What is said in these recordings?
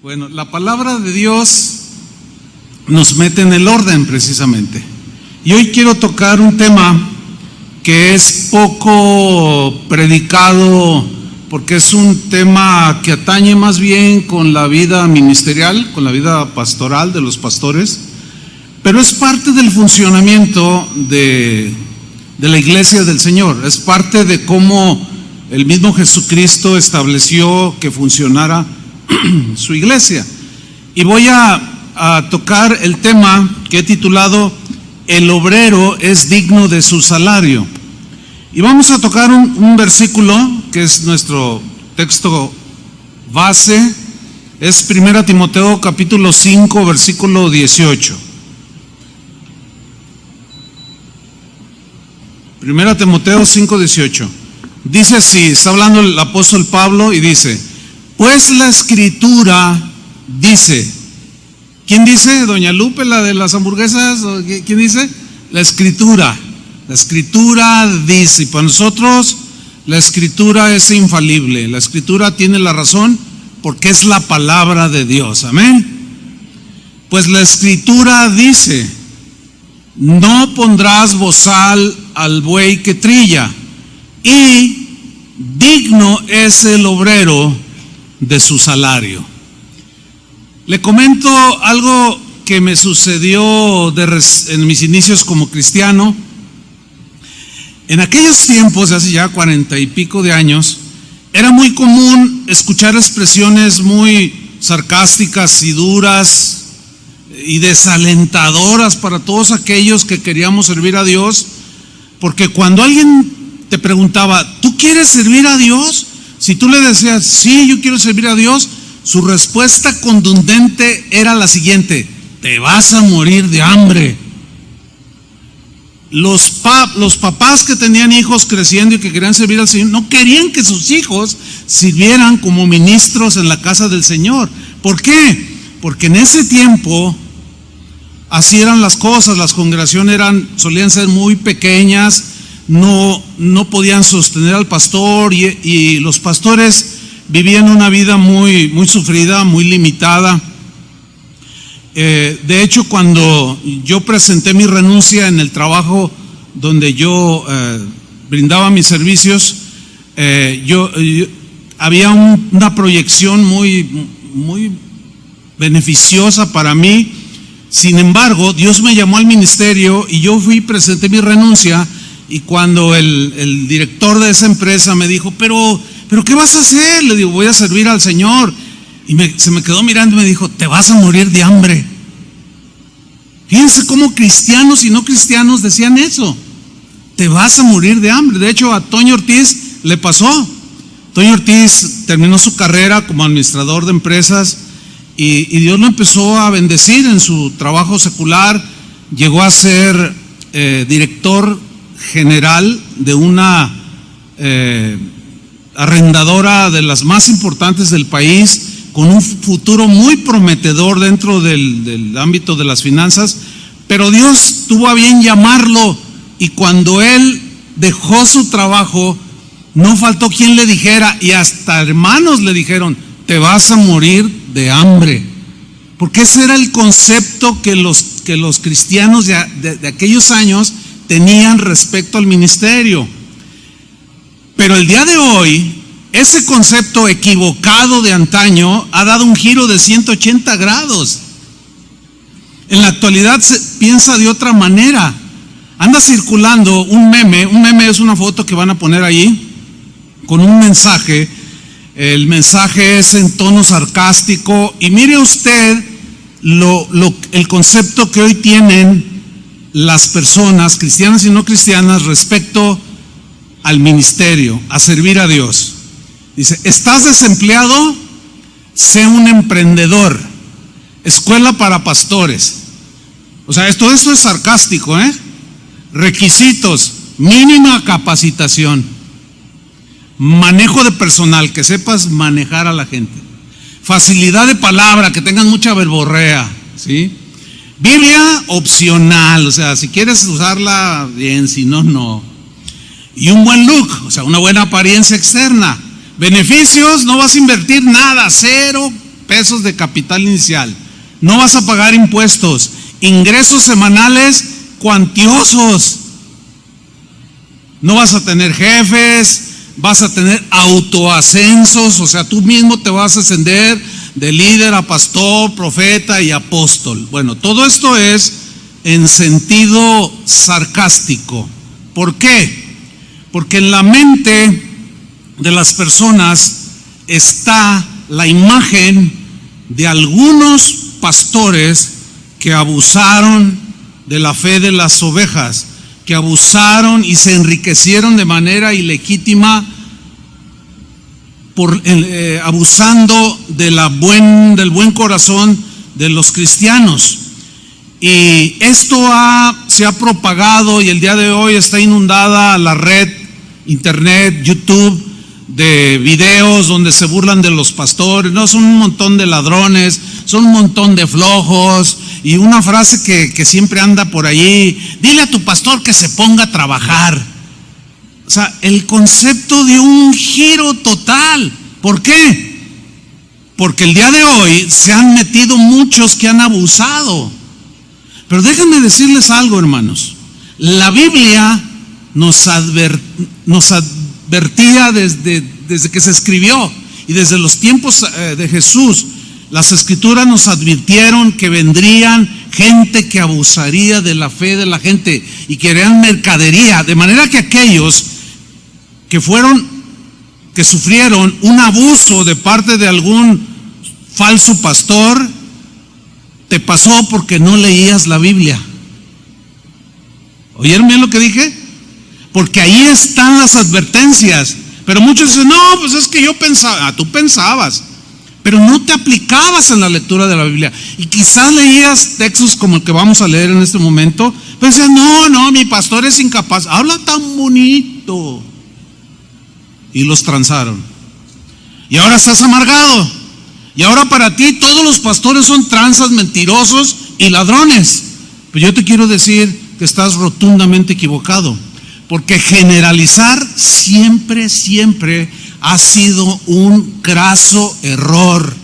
Bueno, la palabra de Dios nos mete en el orden precisamente. Y hoy quiero tocar un tema que es poco predicado porque es un tema que atañe más bien con la vida ministerial, con la vida pastoral de los pastores, pero es parte del funcionamiento de la iglesia del Señor, es parte de cómo el mismo Jesucristo estableció que funcionara su iglesia. Y voy a tocar el tema que he titulado El obrero es digno de su salario. Y vamos a tocar un versículo que es nuestro texto base, es 1 Timoteo capítulo 5 versículo 18. 1 Timoteo 5, 18. Dice así, está hablando el apóstol Pablo y dice: pues la escritura dice. ¿Quién dice? ¿Doña Lupe, la de las hamburguesas? ¿Quién dice? La escritura. La escritura dice, y para nosotros la escritura es infalible. La escritura tiene la razón porque es la palabra de Dios. Amén. Pues la escritura dice: no pondrás bozal al buey que trilla, y digno es el obrero de su salario. Le comento algo que me sucedió en mis inicios como cristiano. En aquellos tiempos, hace ya 40 y pico de años, era muy común escuchar expresiones muy sarcásticas y duras y desalentadoras para todos aquellos que queríamos servir a Dios, porque cuando alguien te preguntaba, ¿tú quieres servir a Dios? Si tú le decías, sí, yo quiero servir a Dios, su respuesta contundente era la siguiente: te vas a morir de hambre. Los papás que tenían hijos creciendo y que querían servir al Señor no querían que sus hijos sirvieran como ministros en la casa del Señor. ¿Por qué? Porque en ese tiempo así eran las cosas. Las congregaciones solían ser muy pequeñas, no podían sostener al pastor, y los pastores vivían una vida muy, muy sufrida, muy limitada. De hecho, cuando yo presenté mi renuncia en el trabajo donde yo brindaba mis servicios, había una proyección muy, muy beneficiosa para mí. Sin embargo, Dios me llamó al ministerio y yo presenté mi renuncia, y cuando el director de esa empresa me dijo, pero ¿qué vas a hacer? Le digo, voy a servir al Señor. Y se me quedó mirando y me dijo, te vas a morir de hambre. Fíjense cómo cristianos y no cristianos decían eso: te vas a morir de hambre. De hecho, a Toño Ortiz le pasó. Toño Ortiz terminó su carrera como administrador de empresas y Dios lo empezó a bendecir en su trabajo secular. Llegó a ser director general de una arrendadora de las más importantes del país, con un futuro muy prometedor dentro del ámbito de las finanzas. Pero Dios tuvo a bien llamarlo, y cuando él dejó su trabajo, no faltó quien le dijera, y hasta hermanos le dijeron, te vas a morir de hambre. Porque ese era el concepto que los cristianos de aquellos años tenían respecto al ministerio. Pero el día de hoy, ese concepto equivocado de antaño ha dado un giro de 180 grados. En la actualidad se piensa de otra manera. Anda circulando un meme. Un meme es una foto que van a poner ahí con un mensaje. El mensaje es en tono sarcástico, y mire usted el concepto que hoy tienen las personas, cristianas y no cristianas, respecto al ministerio, a servir a Dios. Dice, ¿estás desempleado? Sé un emprendedor. Escuela para pastores. O sea, todo esto es sarcástico, ¿eh? Requisitos: mínima capacitación, manejo de personal, que sepas manejar a la gente, facilidad de palabra, que tengas mucha verborrea, ¿sí? Biblia opcional, o sea, si quieres usarla bien, si no, no. Y un buen look, o sea, una buena apariencia externa. Beneficios: no vas a invertir nada, cero pesos de capital inicial. No vas a pagar impuestos. Ingresos semanales cuantiosos. No vas a tener jefes, vas a tener autoascensos, o sea, tú mismo te vas a ascender de líder a pastor, profeta y apóstol. Bueno, todo esto es en sentido sarcástico. ¿Por qué? Porque en la mente de las personas está la imagen de algunos pastores que abusaron de la fe de las ovejas, que abusaron y se enriquecieron de manera ilegítima abusando del buen corazón de los cristianos. Y esto se ha propagado y el día de hoy está inundada la red, internet, YouTube, de videos donde se burlan de los pastores. No, son un montón de ladrones, son un montón de flojos. Y una frase que siempre anda por allí: dile a tu pastor que se ponga a trabajar. O sea, el concepto dio un giro total. ¿Por qué? Porque el día de hoy se han metido muchos que han abusado. Pero déjenme decirles algo, hermanos. La Biblia nos advertía desde que se escribió y desde los tiempos de Jesús. Las Escrituras nos advirtieron que vendrían gente que abusaría de la fe de la gente y que harían mercadería, de manera que aquellos que sufrieron un abuso de parte de algún falso pastor, te pasó porque no leías la Biblia. ¿Oyeron bien lo que dije? Porque ahí están las advertencias. Pero muchos dicen: no, pues es que yo pensaba. Tú pensabas, pero no te aplicabas en la lectura de la Biblia. Y quizás leías textos como el que vamos a leer en este momento, pero decías: no, mi pastor es incapaz, habla tan bonito. Y los transaron. Y ahora estás amargado. Y ahora para ti todos los pastores son tranzas, mentirosos y ladrones. Pero yo te quiero decir que estás rotundamente equivocado. Porque generalizar siempre ha sido un graso error.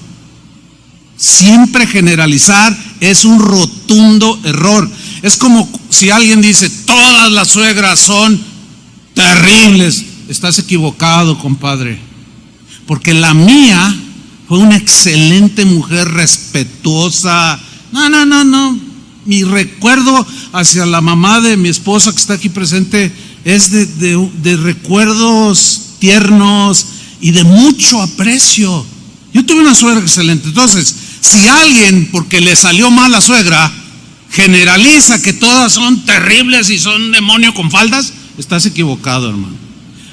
Siempre generalizar es un rotundo error. Es como si alguien dice: todas las suegras son terribles. Estás equivocado, compadre. Porque la mía fue una excelente mujer, respetuosa. No. Mi recuerdo hacia la mamá de mi esposa que está aquí presente es de recuerdos tiernos y de mucho aprecio. Yo tuve una suegra excelente. Entonces, si alguien, porque le salió mal la suegra, generaliza que todas son terribles y son demonio con faldas, estás equivocado, hermano.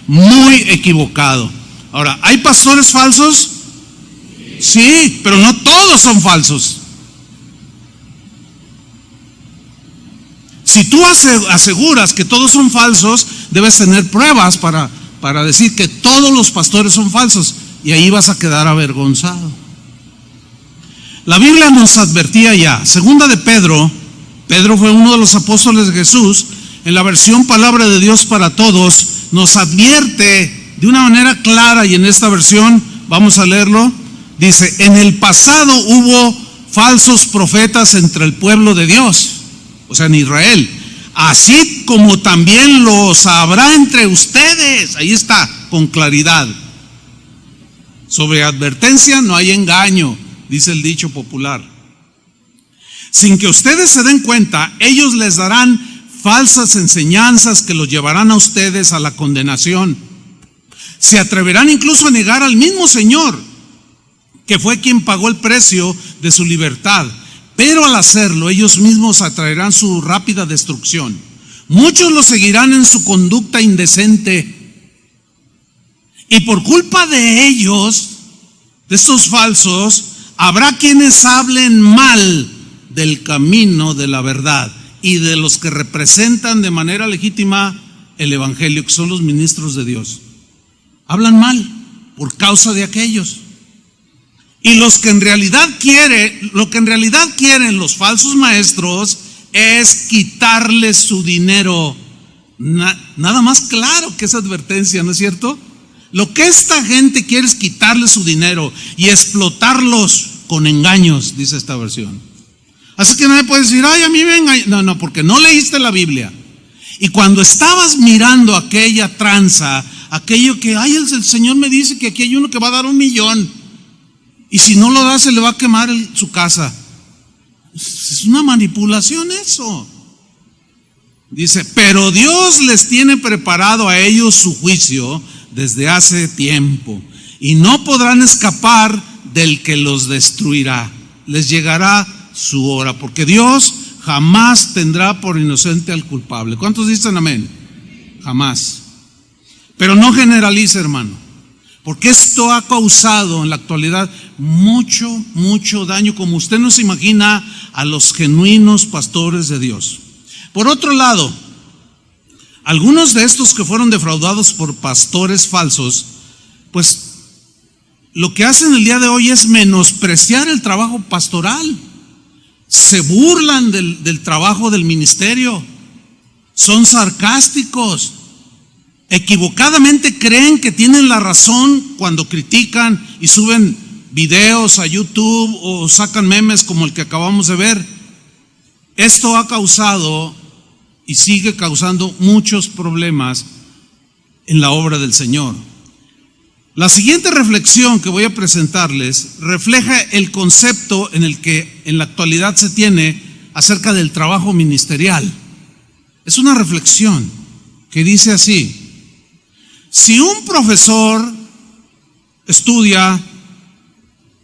Muy equivocado. Ahora, ¿hay pastores falsos? Sí, pero no todos son falsos. Si tú aseguras que todos son falsos, debes tener pruebas para decir que todos los pastores son falsos, y ahí vas a quedar avergonzado. La Biblia nos advertía ya. Segunda de Pedro fue uno de los apóstoles de Jesús. En la versión Palabra de Dios para Todos nos advierte de una manera clara, y en esta versión vamos a leerlo. Dice: en el pasado hubo falsos profetas entre el pueblo de Dios, o sea, en Israel, así como también los habrá entre ustedes. Ahí está, con claridad. Sobre advertencia no hay engaño, dice el dicho popular. Sin que ustedes se den cuenta, ellos les darán falsas enseñanzas que los llevarán a ustedes a la condenación. Se atreverán incluso a negar al mismo Señor, que fue quien pagó el precio de su libertad. Pero al hacerlo, ellos mismos atraerán su rápida destrucción. Muchos los seguirán en su conducta indecente. Y por culpa de ellos, de estos falsos, habrá quienes hablen mal del camino de la verdad y de los que representan de manera legítima el Evangelio, que son los ministros de Dios. Hablan mal por causa de aquellos. Y lo que en realidad quieren los falsos maestros es quitarles su dinero. Nada más claro que esa advertencia, ¿no es cierto? Lo que esta gente quiere es quitarles su dinero y explotarlos con engaños, dice esta versión. Así que nadie puede decir, ay, a mí me engañó. No, porque no leíste la Biblia. Y cuando estabas mirando aquella tranza, aquello que, ay, el Señor me dice que aquí hay uno que va a dar 1 millón, y si no lo da se le va a quemar su casa. Es una manipulación eso. Dice, pero Dios les tiene preparado a ellos su juicio desde hace tiempo, y no podrán escapar del que los destruirá. Les llegará su hora, porque Dios jamás tendrá por inocente al culpable. ¿Cuántos dicen amén? Jamás. Pero no generalice, hermano, porque esto ha causado en la actualidad mucho daño, como usted no se imagina, a los genuinos pastores de Dios. Por otro lado, algunos de estos que fueron defraudados por pastores falsos, pues lo que hacen el día de hoy es menospreciar el trabajo pastoral. Se burlan del trabajo del ministerio, son sarcásticos, equivocadamente creen que tienen la razón cuando critican y suben videos a YouTube o sacan memes como el que acabamos de ver. Esto ha causado y sigue causando muchos problemas en la obra del Señor. La siguiente reflexión que voy a presentarles refleja el concepto en el que en la actualidad se tiene acerca del trabajo ministerial. Es una reflexión que dice así: si un profesor estudia,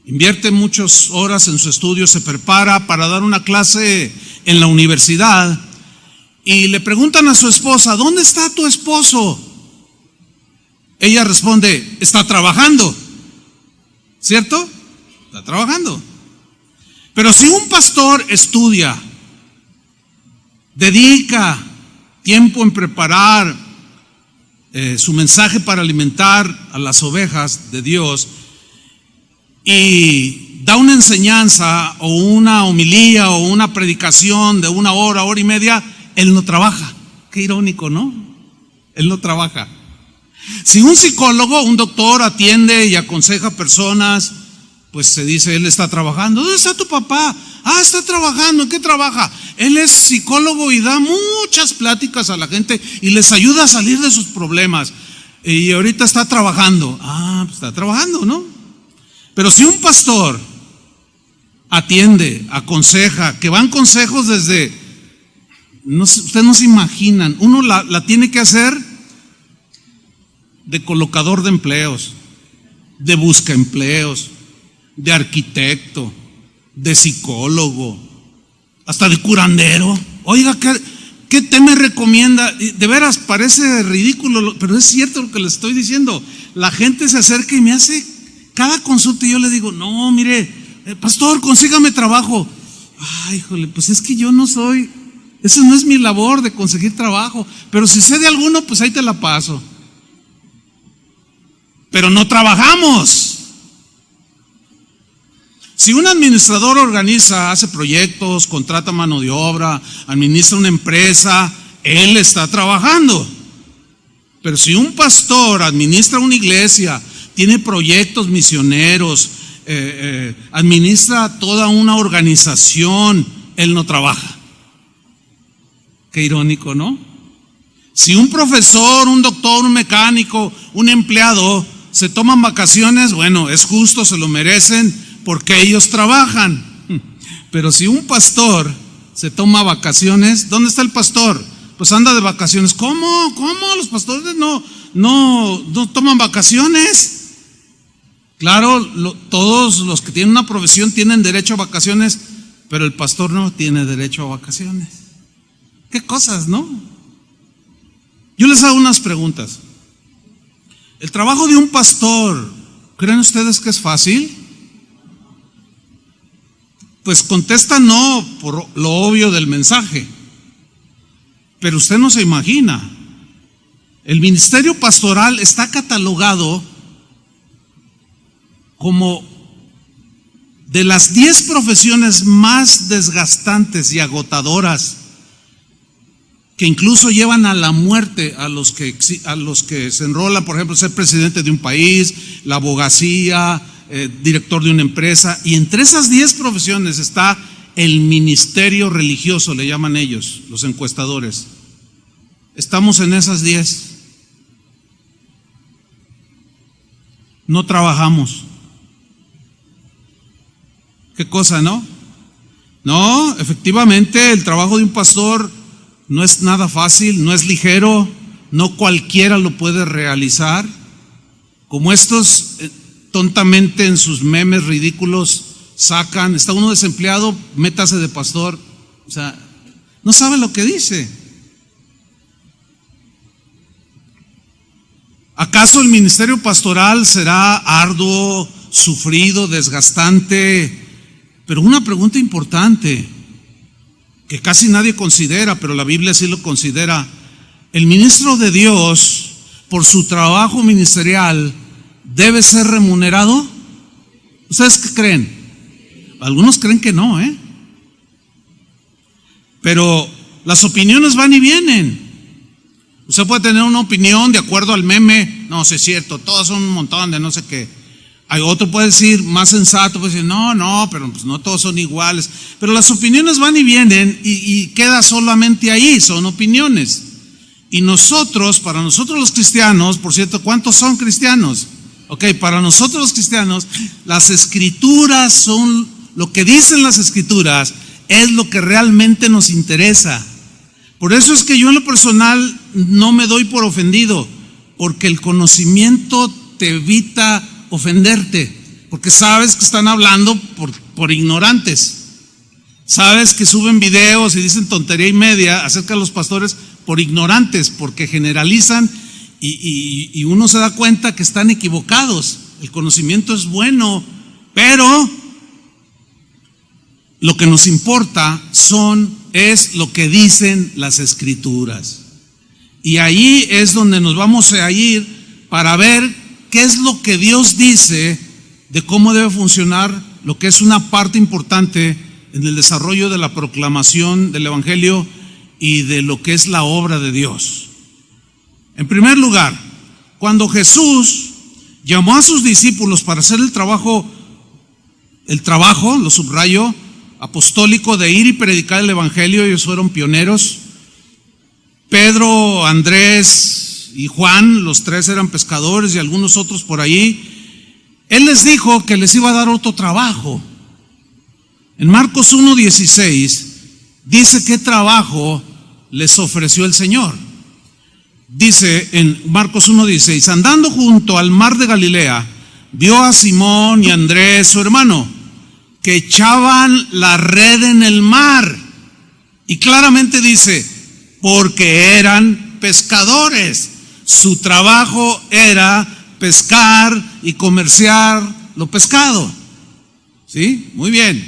invierte muchas horas en su estudio, se prepara para dar una clase en la universidad, y le preguntan a su esposa, ¿dónde está tu esposo? Ella responde, está trabajando. ¿Cierto? Está trabajando. Pero si un pastor estudia, dedica tiempo en preparar su mensaje para alimentar a las ovejas de Dios, y da una enseñanza o una homilía o una predicación de 1 hora, 1 hora y media, él no trabaja. Qué irónico, ¿no? Él no trabaja. Si un psicólogo, un doctor atiende y aconseja personas, pues se dice, él está trabajando. ¿Dónde está tu papá? Ah, está trabajando. ¿En qué trabaja? Él es psicólogo y da muchas pláticas a la gente y les ayuda a salir de sus problemas. Y ahorita está trabajando. Ah, pues está trabajando, ¿no? Pero si un pastor atiende, aconseja, que van consejos desde, no, ustedes no se imaginan, uno la tiene que hacer de colocador de empleos, de busca empleos, de arquitecto, de psicólogo, hasta de curandero. Oiga, ¿qué tema me recomienda? De veras, parece ridículo, pero es cierto lo que les estoy diciendo. La gente se acerca y me hace cada consulta y yo le digo, no, mire, pastor, consígame trabajo. Ay, híjole, pues es que yo no soy, eso no es mi labor de conseguir trabajo, pero si sé de alguno, pues ahí te la paso. Pero no trabajamos. Si un administrador organiza, hace proyectos, contrata mano de obra, administra una empresa, él está trabajando. Pero si un pastor administra una iglesia, tiene proyectos misioneros, administra toda una organización, él no trabaja. Qué irónico, ¿no? Si un profesor, un doctor, un mecánico, un empleado se toman vacaciones, bueno, es justo, se lo merecen porque ellos trabajan. Pero si un pastor se toma vacaciones, ¿dónde está el pastor? Pues anda de vacaciones. ¿Cómo? Los pastores no toman vacaciones. Claro, todos los que tienen una profesión tienen derecho a vacaciones, pero el pastor no tiene derecho a vacaciones. ¿Qué cosas, no? Yo les hago unas preguntas. ¿El trabajo de un pastor, creen ustedes que es fácil? Pues contesta no por lo obvio del mensaje. Pero usted no se imagina. El ministerio pastoral está catalogado como de las 10 profesiones más desgastantes y agotadoras, que incluso llevan a la muerte a los que se enrolan, por ejemplo, ser presidente de un país, la abogacía, director de una empresa. Y entre esas 10 profesiones está el ministerio religioso, le llaman ellos, los encuestadores. Estamos en esas 10. No trabajamos. ¿Qué cosa, no? No, efectivamente, el trabajo de un pastor no es nada fácil, no es ligero, no cualquiera lo puede realizar. Como estos tontamente en sus memes ridículos sacan, está uno desempleado, métase de pastor. O sea, no sabe lo que dice. ¿Acaso el ministerio pastoral será arduo, sufrido, desgastante? Pero una pregunta importante que casi nadie considera, pero la Biblia sí lo considera: ¿el ministro de Dios por su trabajo ministerial debe ser remunerado? ¿Ustedes qué creen? Algunos creen que no, pero las opiniones van y vienen. Usted puede tener una opinión de acuerdo al meme, no, sí es cierto, todos son un montón de no sé qué. Hay otro puede decir, más sensato, puede decir, no, pero pues no todos son iguales. Pero las opiniones van y vienen y queda solamente ahí, son opiniones. Y nosotros, para nosotros los cristianos, por cierto, ¿cuántos son cristianos? Ok, para nosotros los cristianos, las escrituras son, lo que dicen las escrituras es lo que realmente nos interesa. Por eso es que yo en lo personal no me doy por ofendido, porque el conocimiento te evita ofenderte, porque sabes que están hablando por ignorantes. Sabes que suben videos y dicen tontería y media acerca de los pastores por ignorantes, porque generalizan y uno se da cuenta que están equivocados. El conocimiento es bueno, pero lo que nos importa es lo que dicen las escrituras. Y ahí es donde nos vamos a ir para ver qué es lo que Dios dice de cómo debe funcionar lo que es una parte importante en el desarrollo de la proclamación del Evangelio y de lo que es la obra de Dios. En primer lugar, cuando Jesús llamó a sus discípulos para hacer el trabajo, lo subrayo, apostólico de ir y predicar el Evangelio, ellos fueron pioneros. Pedro, Andrés y Juan, los tres eran pescadores y algunos otros por ahí. Él les dijo que les iba a dar otro trabajo. En Marcos 1:16 dice qué trabajo les ofreció el Señor. Dice en Marcos 1:16, andando junto al mar de Galilea, vio a Simón y a Andrés, su hermano, que echaban la red en el mar. Y claramente dice, porque eran pescadores. Su trabajo era pescar y comerciar lo pescado. ¿Sí? Muy bien.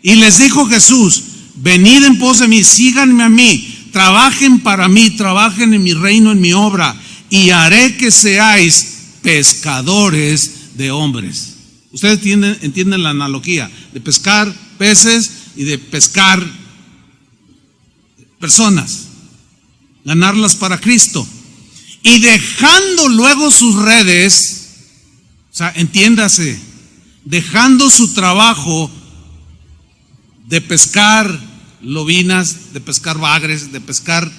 Y les dijo Jesús, venid en pos de mí, síganme a mí, trabajen para mí, trabajen en mi reino, en mi obra, y haré que seáis pescadores de hombres. Ustedes entienden la analogía de pescar peces y de pescar personas, ganarlas para Cristo. Y dejando luego sus redes, o sea, entiéndase, dejando su trabajo de pescar lobinas, de pescar bagres, de pescar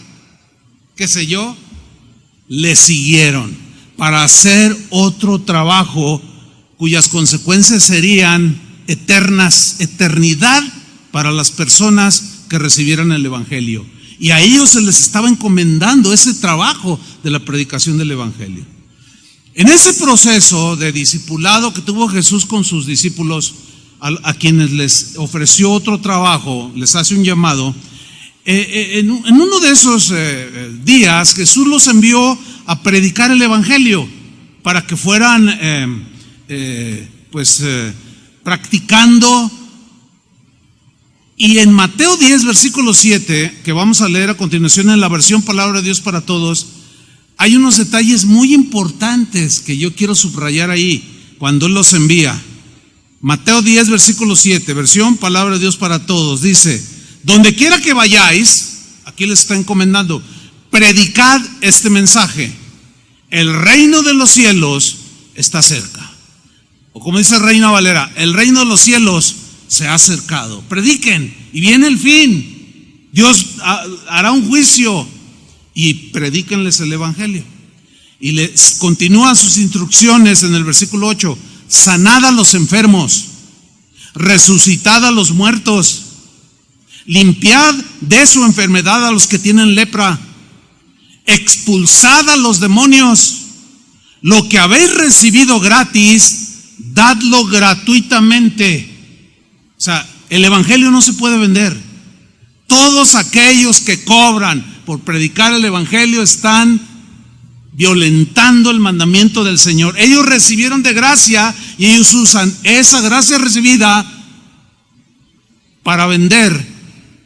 qué sé yo, le siguieron para hacer otro trabajo cuyas consecuencias serían eternidad para las personas que recibieran el Evangelio. Y a ellos se les estaba encomendando ese trabajo de la predicación del Evangelio. En ese proceso de discipulado que tuvo Jesús con sus discípulos, a quienes les ofreció otro trabajo, les hace un llamado. En uno de esos días Jesús los envió a predicar el Evangelio para que fueran practicando. Y en Mateo 10 versículo 7, que vamos a leer a continuación en la versión Palabra de Dios para Todos, hay unos detalles muy importantes que yo quiero subrayar ahí cuando Él los envía. Mateo 10 versículo 7, versión Palabra de Dios para Todos, dice, donde quiera que vayáis, aquí les está encomendando, predicad este mensaje, el reino de los cielos está cerca. O como dice Reina Valera, el reino de los cielos se ha acercado. Prediquen y viene el fin. Dios hará un juicio y predíquenles el evangelio. Y les continúan sus instrucciones en el versículo 8. Sanad a los enfermos, resucitad a los muertos, limpiad de su enfermedad a los que tienen lepra, expulsad a los demonios. Lo que habéis recibido gratis, dadlo gratuitamente. O sea, el evangelio no se puede vender. Todos aquellos que cobran por predicar el evangelio están violentando el mandamiento del Señor. Ellos recibieron de gracia y ellos usan esa gracia recibida para vender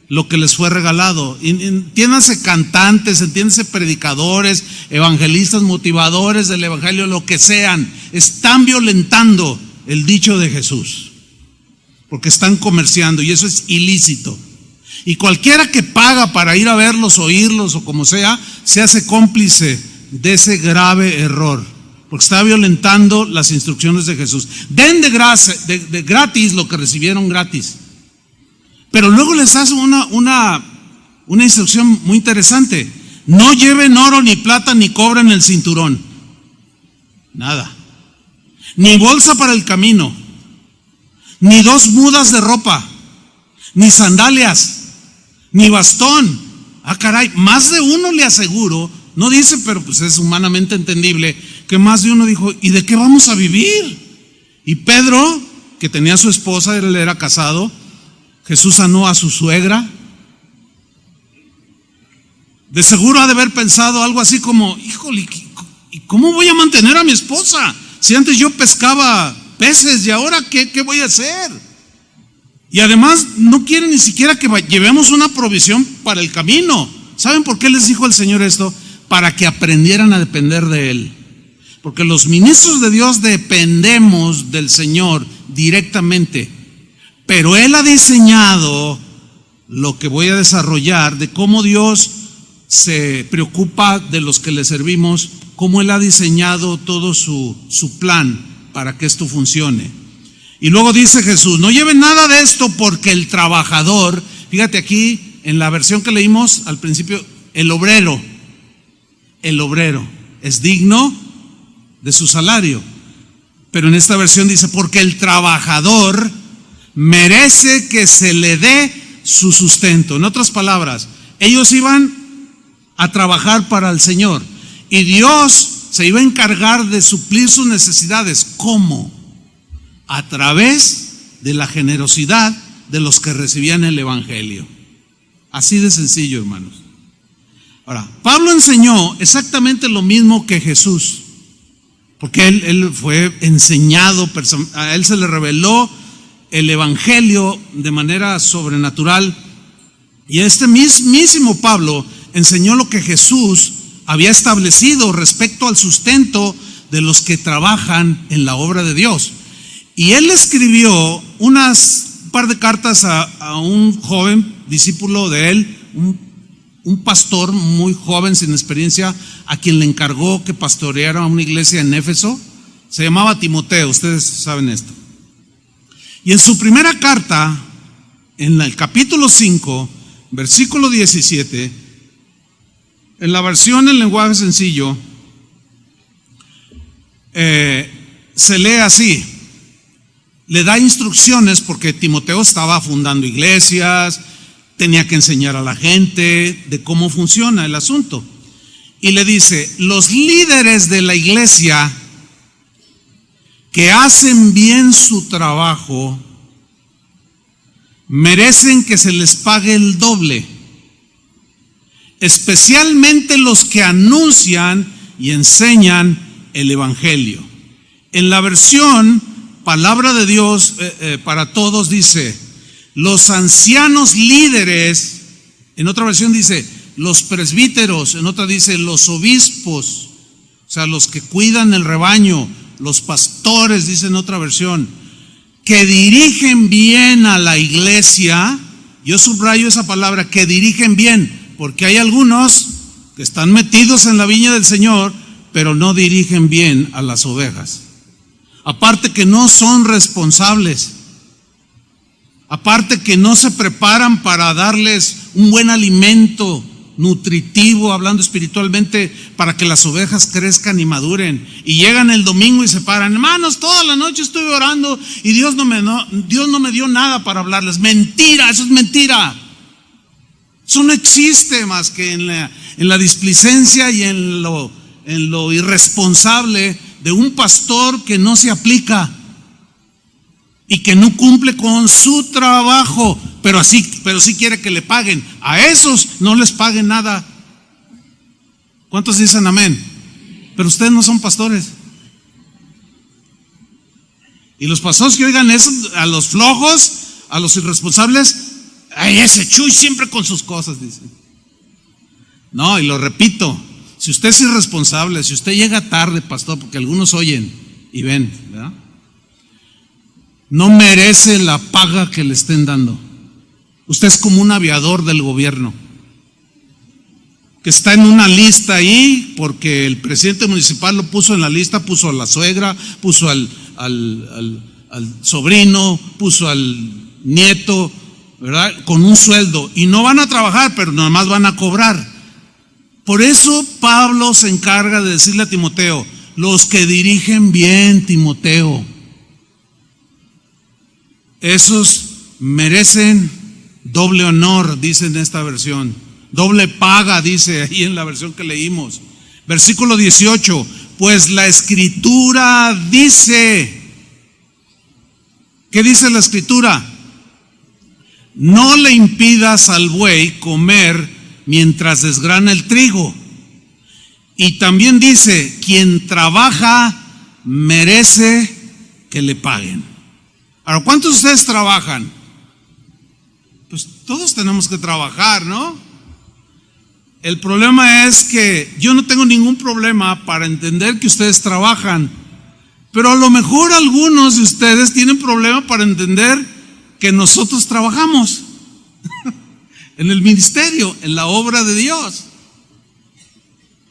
lo que les fue regalado. Entiéndanse cantantes, entiéndanse predicadores, evangelistas, motivadores del evangelio, lo que sean, están violentando el dicho de Jesús, porque están comerciando y eso es ilícito. Y cualquiera que paga para ir a verlos, oírlos o como sea, se hace cómplice de ese grave error, porque está violentando las instrucciones de Jesús. Den de gratis lo que recibieron gratis. Pero luego les hace una instrucción muy interesante. No lleven oro, ni plata, ni cobre en el cinturón. Nada. Ni bolsa para el camino, ni 2 mudas de ropa, ni sandalias, ni bastón. Ah, caray, más de uno le aseguro, no dice, pero pues es humanamente entendible, que más de uno dijo, ¿y de qué vamos a vivir? Y Pedro, que tenía a su esposa, él era casado, Jesús sanó a su suegra. De seguro ha de haber pensado algo así como, híjole, ¿y cómo voy a mantener a mi esposa? Si antes yo pescaba peces y ahora ¿qué voy a hacer? Y además no quiere ni siquiera que llevemos una provisión para el camino. ¿Saben por qué les dijo el Señor esto? Para que aprendieran a depender de Él. Porque los ministros de Dios dependemos del Señor directamente. Pero Él ha diseñado lo que voy a desarrollar, de cómo Dios se preocupa de los que le servimos, cómo Él ha diseñado todo su plan para que esto funcione. Y luego dice Jesús, no lleven nada de esto porque el trabajador, fíjate aquí en la versión que leímos al principio, el obrero es digno de su salario. Pero en esta versión dice, porque el trabajador merece que se le dé su sustento. En otras palabras, ellos iban a trabajar para el Señor y Dios se iba a encargar de suplir sus necesidades. ¿Cómo? A través de la generosidad de los que recibían el evangelio. Así de sencillo, hermanos. Ahora, Pablo enseñó exactamente lo mismo que Jesús, porque él fue enseñado, a él se le reveló el evangelio de manera sobrenatural, y este mismísimo Pablo enseñó lo que Jesús había establecido respecto al sustento de los que trabajan en la obra de Dios. Y él escribió un par de cartas a un joven discípulo de él, un pastor muy joven sin experiencia, a quien le encargó que pastoreara una iglesia en Éfeso. Se llamaba Timoteo, ustedes saben esto. Y en su primera carta, en el capítulo 5, versículo 17, en la versión en lenguaje sencillo, se lee así. Le da instrucciones porque Timoteo estaba fundando iglesias, tenía que enseñar a la gente de cómo funciona el asunto. Y le dice, los líderes de la iglesia que hacen bien su trabajo merecen que se les pague el doble, especialmente los que anuncian y enseñan el evangelio. En la versión Palabra de Dios para Todos dice, los ancianos líderes, en otra versión dice, los presbíteros, en otra dice, los obispos, o sea, los que cuidan el rebaño, los pastores, dice en otra versión, que dirigen bien a la iglesia. Yo subrayo esa palabra, que dirigen bien, porque hay algunos que están metidos en la viña del Señor, pero no dirigen bien a las ovejas. Aparte que no son responsables. Aparte que no se preparan para darles un buen alimento nutritivo, hablando espiritualmente, para que las ovejas crezcan y maduren. Y llegan el domingo y se paran: hermanos, toda la noche estuve orando y Dios no me dio nada para hablarles. Mentira, eso es mentira. Eso no existe más que en la displicencia y en lo irresponsable de un pastor que no se aplica y que no cumple con su trabajo, pero sí quiere que le paguen. A esos no les paguen nada. ¿Cuántos dicen amén? Pero ustedes no son pastores. Y los pastores que oigan eso, a los flojos, a los irresponsables: ay, ese Chuy siempre con sus cosas, dicen. No, y lo repito, si usted es irresponsable, si usted llega tarde, pastor, porque algunos oyen y ven, ¿verdad?, no merece la paga que le estén dando. Usted es como un aviador del gobierno que está en una lista ahí porque el presidente municipal lo puso en la lista, puso a la suegra, puso al sobrino, puso al nieto, ¿verdad?, con un sueldo, y no van a trabajar, pero nada más van a cobrar. Por eso Pablo se encarga de decirle a Timoteo: los que dirigen bien, Timoteo, esos merecen doble honor, dice en esta versión. Doble paga, dice ahí en la versión que leímos. Versículo 18: pues la Escritura dice. ¿Qué dice la Escritura? No le impidas al buey comer mientras desgrana el trigo. Y también dice: quien trabaja merece que le paguen. Ahora, ¿cuántos de ustedes trabajan? Pues todos tenemos que trabajar, ¿no? El problema es que yo no tengo ningún problema para entender que ustedes trabajan, pero a lo mejor algunos de ustedes tienen problema para entender que nosotros trabajamos en el ministerio, en la obra de Dios.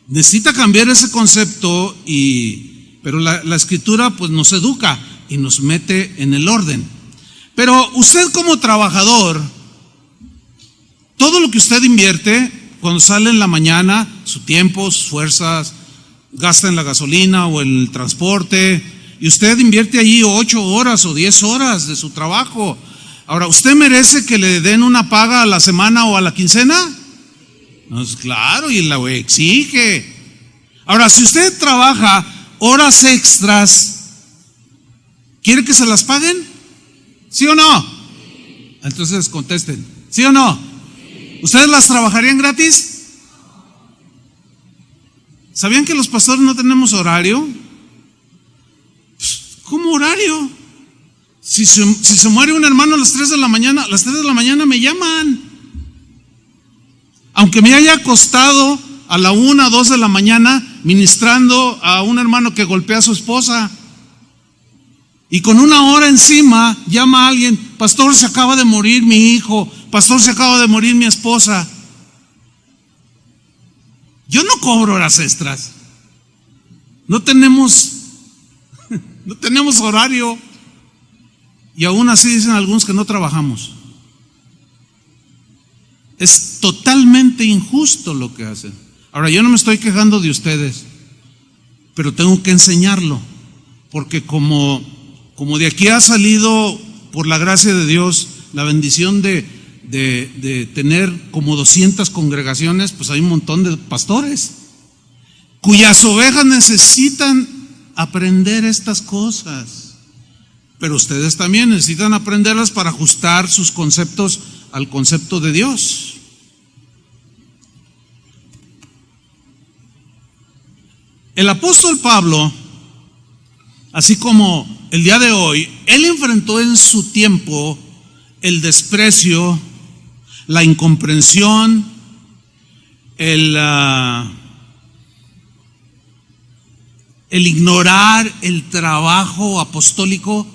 Necesita cambiar ese concepto, pero la Escritura pues nos educa y nos mete en el orden. Pero usted como trabajador, todo lo que usted invierte cuando sale en la mañana, su tiempo, sus fuerzas, gasta en la gasolina o en el transporte, y usted invierte allí 8 horas o 10 horas de su trabajo. Ahora, ¿usted merece que le den una paga a la semana o a la quincena? No, es claro, y la exige. Ahora, si usted trabaja horas extras, ¿quiere que se las paguen? ¿Sí o no? Entonces contesten, ¿sí o no? ¿Ustedes las trabajarían gratis? ¿Sabían que los pastores no tenemos horario? ¿Cómo horario? Si se muere un hermano a las 3 de la mañana, me llaman. Aunque me haya acostado a la 1, 2 de la mañana ministrando a un hermano que golpea a su esposa, y con 1 hora encima llama a alguien: pastor, se acaba de morir mi hijo, pastor, se acaba de morir mi esposa. Yo no cobro horas extras. No tenemos horario. Y aún así dicen algunos que no trabajamos. Es totalmente injusto lo que hacen. Ahora, yo no me estoy quejando de ustedes, pero tengo que enseñarlo, porque como de aquí ha salido, por la gracia de Dios, la bendición de tener como 200 congregaciones, pues hay un montón de pastores cuyas ovejas necesitan aprender estas cosas. Pero ustedes también necesitan aprenderlas para ajustar sus conceptos al concepto de Dios. El apóstol Pablo, así como el día de hoy, él enfrentó en su tiempo el desprecio, la incomprensión, el ignorar el trabajo apostólico,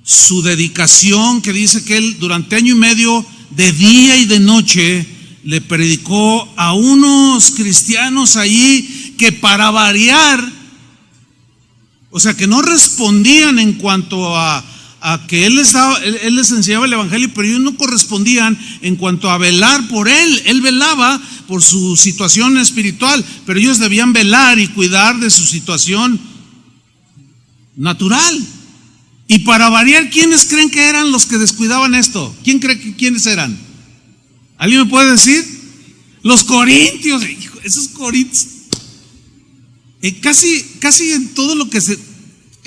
su dedicación, que dice que él durante 1 año y medio, de día y de noche, le predicó a unos cristianos allí que, para variar, O sea, que no respondían en cuanto a que él les enseñaba el evangelio, pero ellos no correspondían en cuanto a velar por él. Él velaba por su situación espiritual, pero ellos debían velar y cuidar de su situación natural. Y para variar, ¿quiénes creen que eran los que descuidaban esto? ¿Quién cree que quiénes eran? ¿Alguien me puede decir? Los corintios. Esos corintios. Casi en todo lo que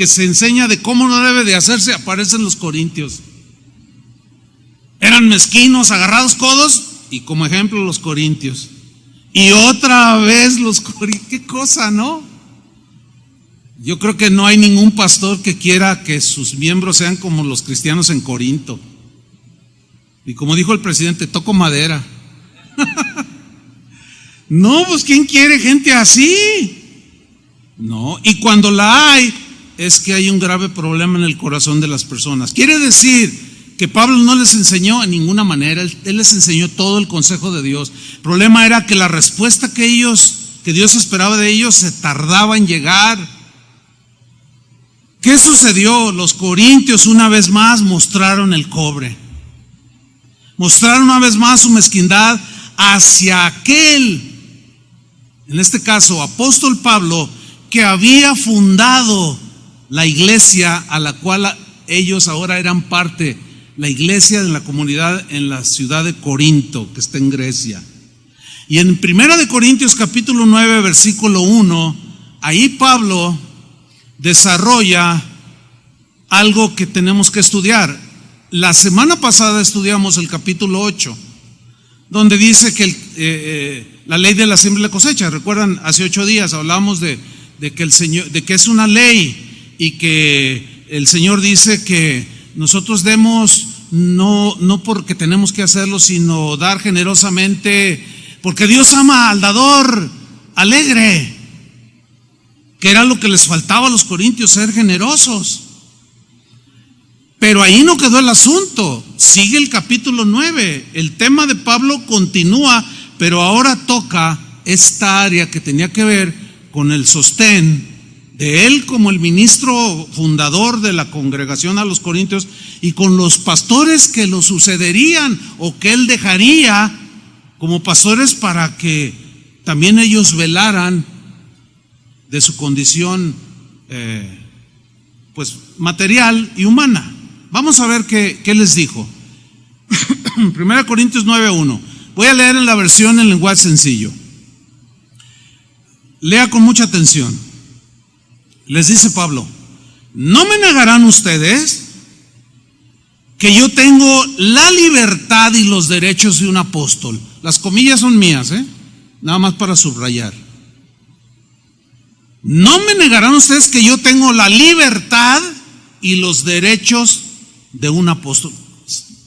se enseña de cómo no debe de hacerse, aparecen los corintios. Eran mezquinos, agarrados codos, y como ejemplo los corintios. Y otra vez los corintios. Qué cosa, ¿no? Yo creo que no hay ningún pastor que quiera que sus miembros sean como los cristianos en Corinto. Y como dijo el presidente, toco madera. No, pues ¿quién quiere gente así? No, y cuando la hay, es que hay un grave problema en el corazón de las personas. Quiere decir que Pablo no les enseñó en ninguna manera, él les enseñó todo el consejo de Dios. El problema era que la respuesta que Dios esperaba de ellos se tardaba en llegar. ¿Qué sucedió? Los corintios una vez más mostraron el cobre. Mostraron una vez más su mezquindad hacia aquel, en este caso apóstol Pablo, que había fundado la iglesia a la cual ellos ahora eran parte, la iglesia de la comunidad en la ciudad de Corinto, que está en Grecia. Y en 1 de Corintios capítulo 9 versículo 1, ahí Pablo desarrolla algo que tenemos que estudiar. La semana pasada estudiamos el capítulo 8, donde dice que la ley de la siembra y la cosecha. Recuerdan, hace 8 días hablamos de que es una ley y que el Señor dice que nosotros demos no porque tenemos que hacerlo, sino dar generosamente, porque Dios ama al dador alegre, que era lo que les faltaba a los corintios, ser generosos. Pero ahí no quedó el asunto, sigue el capítulo 9, el tema de Pablo continúa, pero ahora toca esta área que tenía que ver con el sostén de él como el ministro fundador de la congregación a los corintios y con los pastores que lo sucederían o que él dejaría como pastores para que también ellos velaran de su condición pues material y humana. Vamos a ver qué les dijo. 1 Corintios 9:1. Voy a leer en la versión en lenguaje sencillo. Lea con mucha atención. Les dice Pablo: ¿no me negarán ustedes que yo tengo la libertad y los derechos de un apóstol? Las comillas son mías, nada más para subrayar. ¿No me negarán ustedes que yo tengo la libertad y los derechos de un apóstol?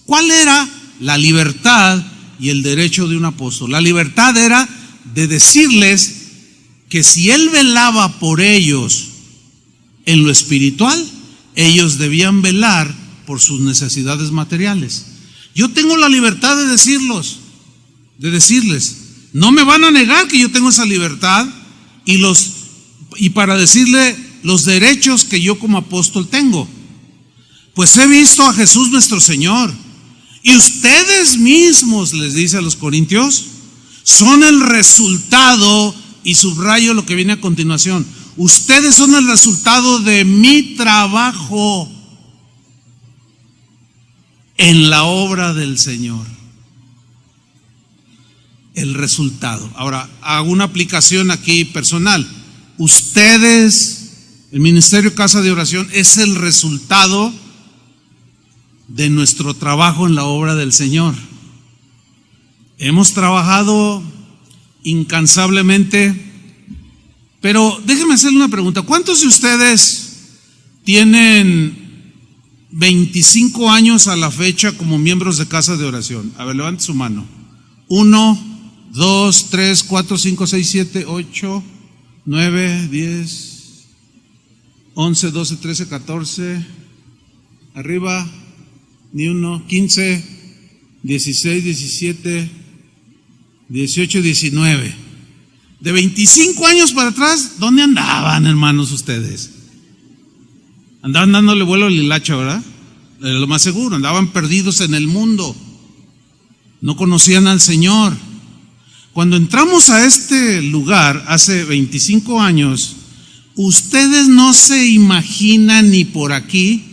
¿Cuál era la libertad y el derecho de un apóstol? La libertad era de decirles que si él velaba por ellos en lo espiritual, ellos debían velar por sus necesidades materiales. Yo tengo la libertad de decirles, no me van a negar que yo tengo esa libertad y para decirle los derechos que yo como apóstol tengo. Pues he visto a Jesús nuestro Señor, y ustedes mismos, les dice a los corintios, son el resultado, y subrayo lo que viene a continuación, ustedes son el resultado de mi trabajo en la obra del Señor. El resultado. Ahora, hago una aplicación aquí personal. Ustedes, el Ministerio Casa de Oración, es el resultado de nuestro trabajo en la obra del Señor. Hemos trabajado incansablemente, pero déjenme hacerle una pregunta. ¿Cuántos de ustedes tienen 25 años a la fecha como miembros de Casa de Oración? A ver, levante su mano. 1, 2, 3, 4, 5, 6, 7, 8, 9, 10, 11, 12, 13, 14, arriba, ni uno, 15, 16, 17, 18, 19. De 25 años para atrás, ¿dónde andaban, hermanos, ustedes? Andaban dándole vuelo al hilacha, ¿verdad? Lo más seguro, andaban perdidos en el mundo. No conocían al Señor. Cuando entramos a este lugar hace 25 años, ustedes no se imaginan ni por aquí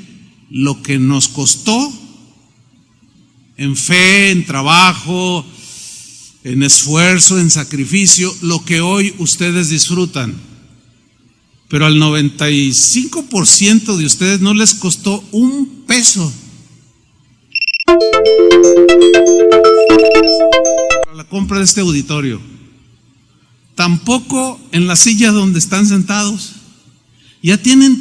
lo que nos costó en fe, en trabajo, en esfuerzo, en sacrificio, lo que hoy ustedes disfrutan. Pero al 95% de ustedes no les costó un peso. Para la compra de este auditorio. Tampoco en la silla donde están sentados. Ya tienen...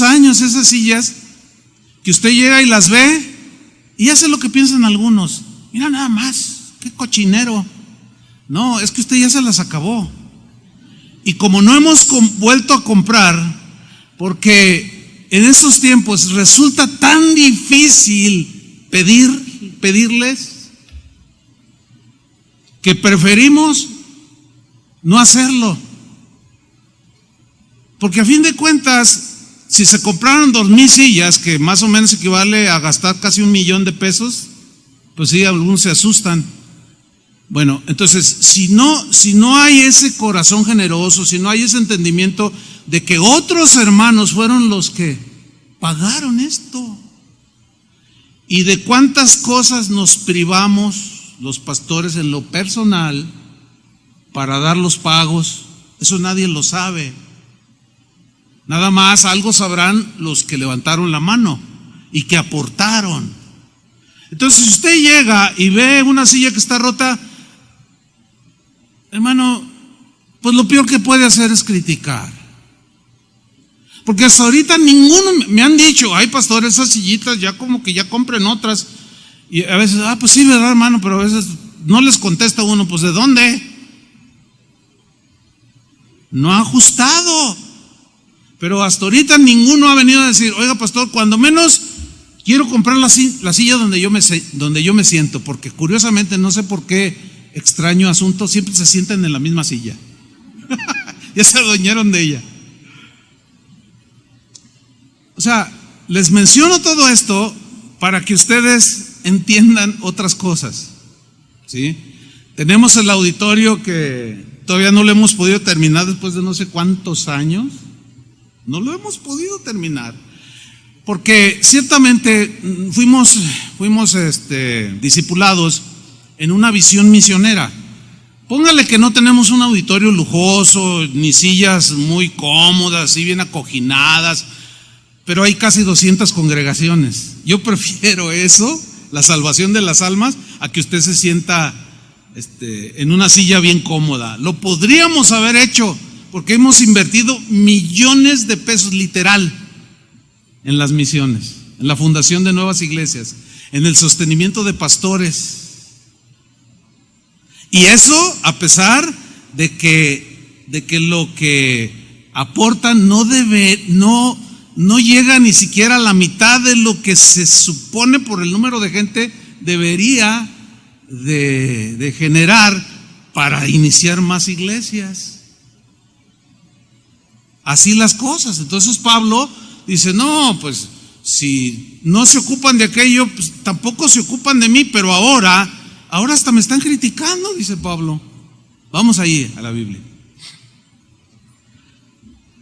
años esas sillas que usted llega y las ve y hace lo que piensan algunos. Mira nada más, qué cochinero. No, es que usted ya se las acabó. Y como no hemos vuelto a comprar, porque en estos tiempos resulta tan difícil pedirles, que preferimos no hacerlo. Porque a fin de cuentas, si se compraron 2,000 sillas, que más o menos equivale a gastar casi $1,000,000, pues sí, algunos se asustan. Bueno, entonces, si no hay ese corazón generoso, si no hay ese entendimiento de que otros hermanos fueron los que pagaron esto, y de cuántas cosas nos privamos los pastores en lo personal para dar los pagos, eso nadie lo sabe. Nada más algo sabrán los que levantaron la mano y que aportaron. Entonces, si usted llega y ve una silla que está rota, hermano, pues lo peor que puede hacer es criticar. Porque hasta ahorita ninguno me han dicho, ay pastor, esas sillitas ya como que ya compren otras. Y a veces, pues sí, verdad, hermano, pero a veces no les contesta uno, pues ¿de dónde? No ha ajustado. Pero hasta ahorita ninguno ha venido a decir, oiga pastor, cuando menos quiero comprar la silla donde yo me siento, porque curiosamente no sé por qué, extraño asunto, siempre se sientan en la misma silla. Ya se adueñaron de ella. O sea, les menciono todo esto para que ustedes entiendan otras cosas, ¿sí? Tenemos el auditorio que todavía no lo hemos podido terminar después de no sé cuántos años. No lo hemos podido terminar, porque ciertamente fuimos discipulados en una visión misionera. Póngale que no tenemos un auditorio lujoso, ni sillas muy cómodas, así bien acoginadas, pero hay casi 200 congregaciones. Yo prefiero eso, la salvación de las almas, a que usted se sienta en una silla bien cómoda. Lo podríamos haber hecho, porque hemos invertido millones de pesos literal en las misiones, en la fundación de nuevas iglesias, en el sostenimiento de pastores. Y eso a pesar de que lo que aportan no llega ni siquiera a la mitad de lo que se supone por el número de gente debería de generar para iniciar más iglesias. Así las cosas. Entonces Pablo dice, no, pues si no se ocupan de aquello, pues tampoco se ocupan de mí, pero ahora hasta me están criticando, dice Pablo. Vamos ahí a la Biblia.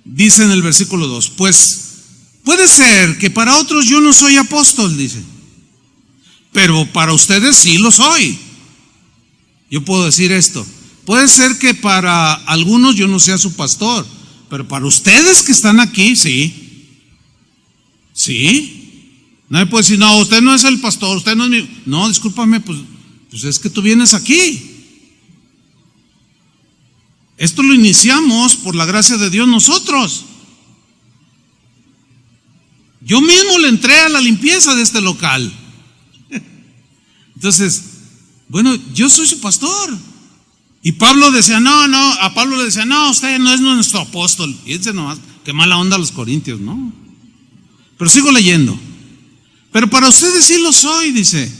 Dice en el versículo 2, pues puede ser que para otros yo no soy apóstol, dice, pero para ustedes sí lo soy. Yo puedo decir esto, puede ser que para algunos yo no sea su pastor, pero para ustedes que están aquí, sí. Sí. Nadie puede decir, no, usted no es el pastor, usted no es mi... No, discúlpame, pues es que tú vienes aquí. Esto lo iniciamos por la gracia de Dios nosotros. Yo mismo le entré a la limpieza de este local. Entonces, bueno, yo soy su pastor. Y Pablo decía, a Pablo le decía, no, usted no es nuestro apóstol. Fíjense nomás, qué mala onda los corintios, ¿no? Pero sigo leyendo. Pero para ustedes sí lo soy, dice.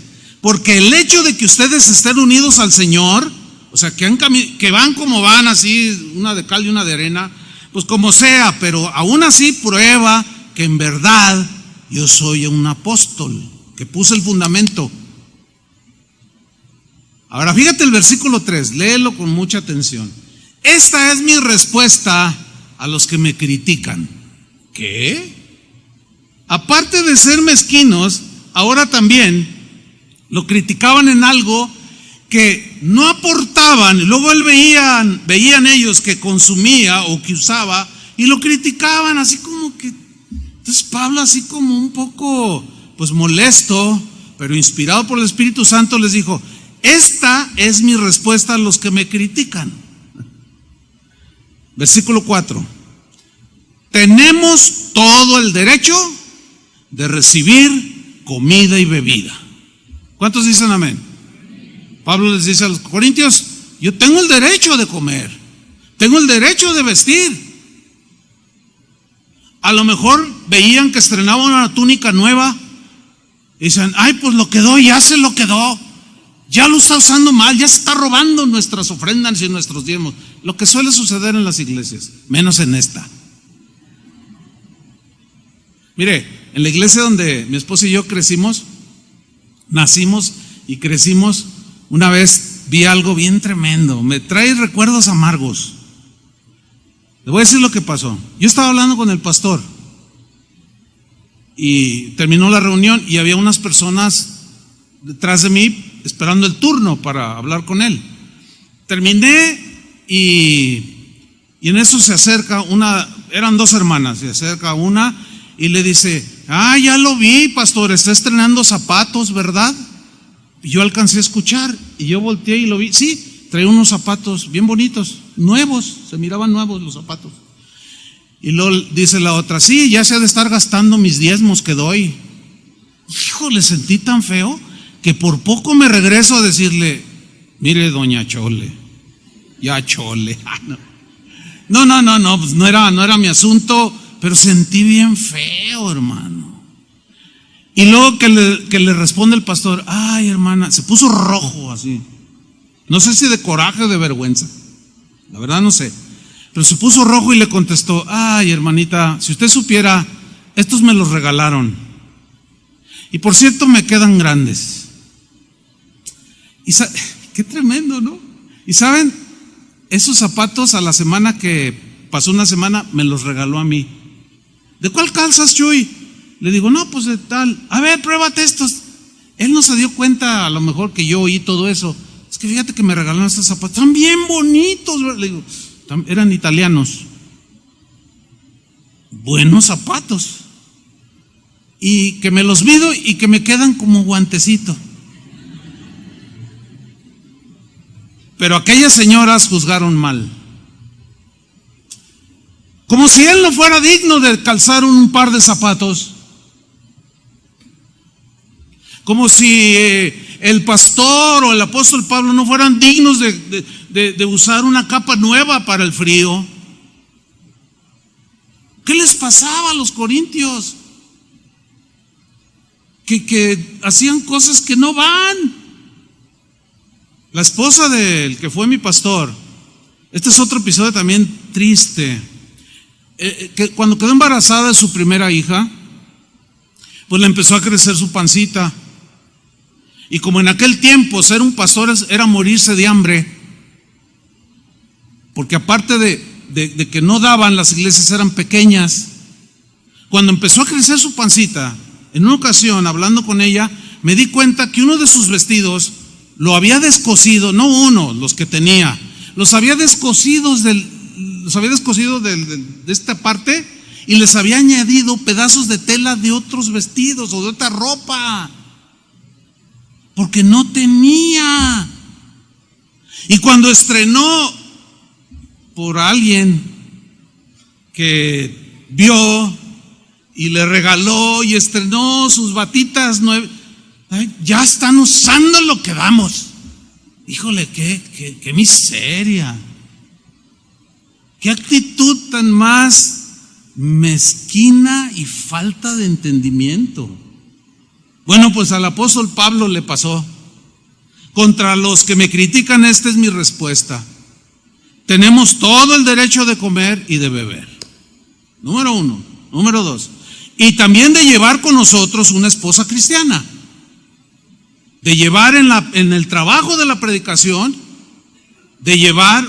Porque el hecho de que ustedes estén unidos al Señor, o sea, que van como van, así, una de cal y una de arena, pues como sea, pero aún así prueba que en verdad yo soy un apóstol, que puse el fundamento. Ahora fíjate el versículo 3, léelo con mucha atención. Esta es mi respuesta a los que me critican. ¿Qué? Aparte de ser mezquinos, ahora también lo criticaban en algo que no aportaban. Luego veían ellos que consumía o que usaba y lo criticaban así como que. Entonces Pablo, así como un poco pues molesto, pero inspirado por el Espíritu Santo, les dijo, esta es mi respuesta a los que me critican. Versículo 4. Tenemos todo el derecho de recibir comida y bebida. ¿Cuántos dicen amén? Pablo les dice a los corintios, yo tengo el derecho de comer, tengo el derecho de vestir. A lo mejor veían que estrenaba una túnica nueva y dicen, ay, pues lo quedó, ya se lo quedó, ya lo está usando mal, ya se está robando nuestras ofrendas y nuestros diezmos. Lo que suele suceder en las iglesias, menos en esta. Mire, en la iglesia donde mi esposa y yo nacimos y crecimos, una vez vi algo bien tremendo, me trae recuerdos amargos. Le voy a decir lo que pasó. Yo estaba hablando con el pastor y terminó la reunión y había unas personas detrás de mí esperando el turno para hablar con él. Terminé y en eso se acerca eran dos hermanas, se acerca una y le dice, ya lo vi, pastor, está estrenando zapatos, ¿verdad? Y yo alcancé a escuchar y yo volteé y lo vi, sí, traía unos zapatos bien bonitos, nuevos, se miraban nuevos los zapatos. Y luego dice la otra, sí, ya se ha de estar gastando mis diezmos que doy. Híjole, sentí tan feo que por poco me regreso a decirle, mire, doña Chole, ya Chole. No, pues no era mi asunto, pero sentí bien feo, hermano. Y luego que le responde el pastor, ay, hermana, se puso rojo así. No sé si de coraje o de vergüenza, la verdad no sé, pero se puso rojo y le contestó, ay, hermanita, si usted supiera, estos me los regalaron y por cierto me quedan grandes. Y qué tremendo, ¿no? Y saben, esos zapatos a la semana que pasó, una semana, me los regaló a mí. ¿De cuál calzas, Chuy? Le digo, no, pues de tal. A ver, pruébate estos. Él no se dio cuenta a lo mejor que yo oí todo eso. Es que fíjate que me regalaron estos zapatos, están bien bonitos. Le digo, eran italianos. Buenos zapatos. Y que me los mido y que me quedan como guantecito. Pero aquellas señoras juzgaron mal. Como si él no fuera digno de calzar un par de zapatos. Como si el pastor o el apóstol Pablo no fueran dignos de usar una capa nueva para el frío. ¿Qué les pasaba a los corintios? Que hacían cosas que no van. La esposa del que fue mi pastor, este es otro episodio también triste, que cuando quedó embarazada de su primera hija, pues le empezó a crecer su pancita. Y como en aquel tiempo ser un pastor era morirse de hambre, porque aparte de que no daban, las iglesias eran pequeñas. Cuando empezó a crecer su pancita, en una ocasión, hablando con ella, me di cuenta que uno de sus vestidos lo había descosido, no uno, los que tenía, los había descosido de esta parte y les había añadido pedazos de tela de otros vestidos o de otra ropa, porque no tenía. Y cuando estrenó por alguien que vio y le regaló y estrenó sus batitas nuevas, ya están usando lo que damos. Híjole, qué miseria, qué actitud tan más mezquina y falta de entendimiento. Bueno, pues al apóstol Pablo le pasó. Contra los que me critican, esta es mi respuesta: tenemos todo el derecho de comer y de beber. Número uno. Número dos, y también de llevar con nosotros una esposa cristiana, de llevar en el trabajo de la predicación, de llevar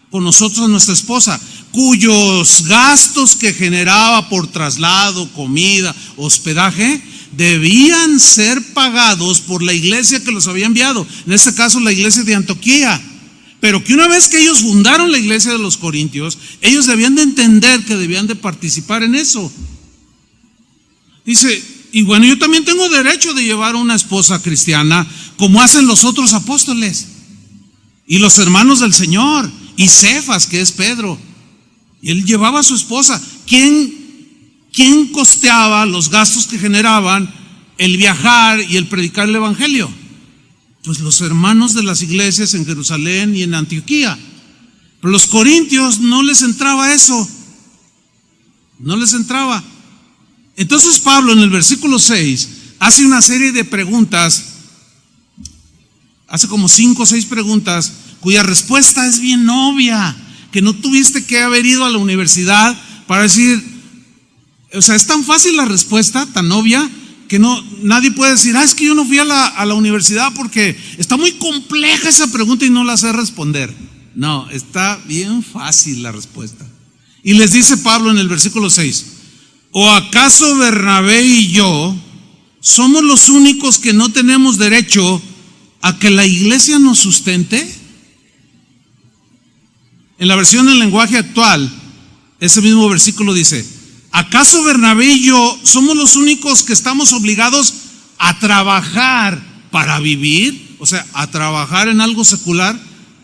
con nosotros a nuestra esposa, cuyos gastos que generaba por traslado, comida, hospedaje, debían ser pagados por la iglesia que los había enviado, en este caso la iglesia de Antioquía. Pero que una vez que ellos fundaron la iglesia de los Corintios, ellos debían de entender que debían de participar en eso. Dice, y bueno, yo también tengo derecho de llevar una esposa cristiana, como hacen los otros apóstoles y los hermanos del Señor, y Cefas, que es Pedro, y él llevaba a su esposa. ¿Quién costeaba los gastos que generaban el viajar y el predicar el evangelio? Pues los hermanos de las iglesias en Jerusalén y en Antioquía. Pero los corintios no les entraba eso, no les entraba. Entonces Pablo en el versículo 6 hace una serie de preguntas, hace como 5 o 6 preguntas cuya respuesta es bien obvia, que no tuviste que haber ido a la universidad para decir, o sea, es tan fácil la respuesta, tan obvia, que nadie puede decir, es que yo no fui a la universidad porque está muy compleja esa pregunta y no la sé responder. No, está bien fácil la respuesta. Y les dice Pablo en el versículo 6, ¿o acaso Bernabé y yo somos los únicos que no tenemos derecho a que la iglesia nos sustente? En la versión del lenguaje actual, ese mismo versículo dice, ¿acaso Bernabé y yo somos los únicos que estamos obligados a trabajar para vivir? O sea, a trabajar en algo secular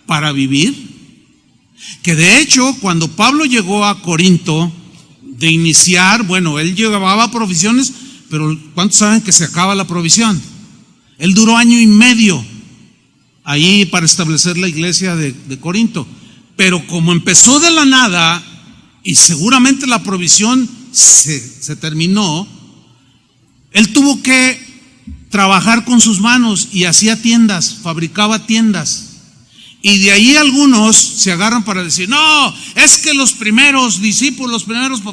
para vivir. Que de hecho, cuando Pablo llegó a Corinto, de iniciar, bueno, él llevaba provisiones, pero ¿cuántos saben que se acaba la provisión? Él duró 1 año y medio ahí para establecer la iglesia de Corinto. Pero como empezó de la nada y seguramente la provisión se terminó, él tuvo que trabajar con sus manos y hacía tiendas, fabricaba tiendas. Y de ahí algunos se agarran para decir, no, es que los primeros discípulos,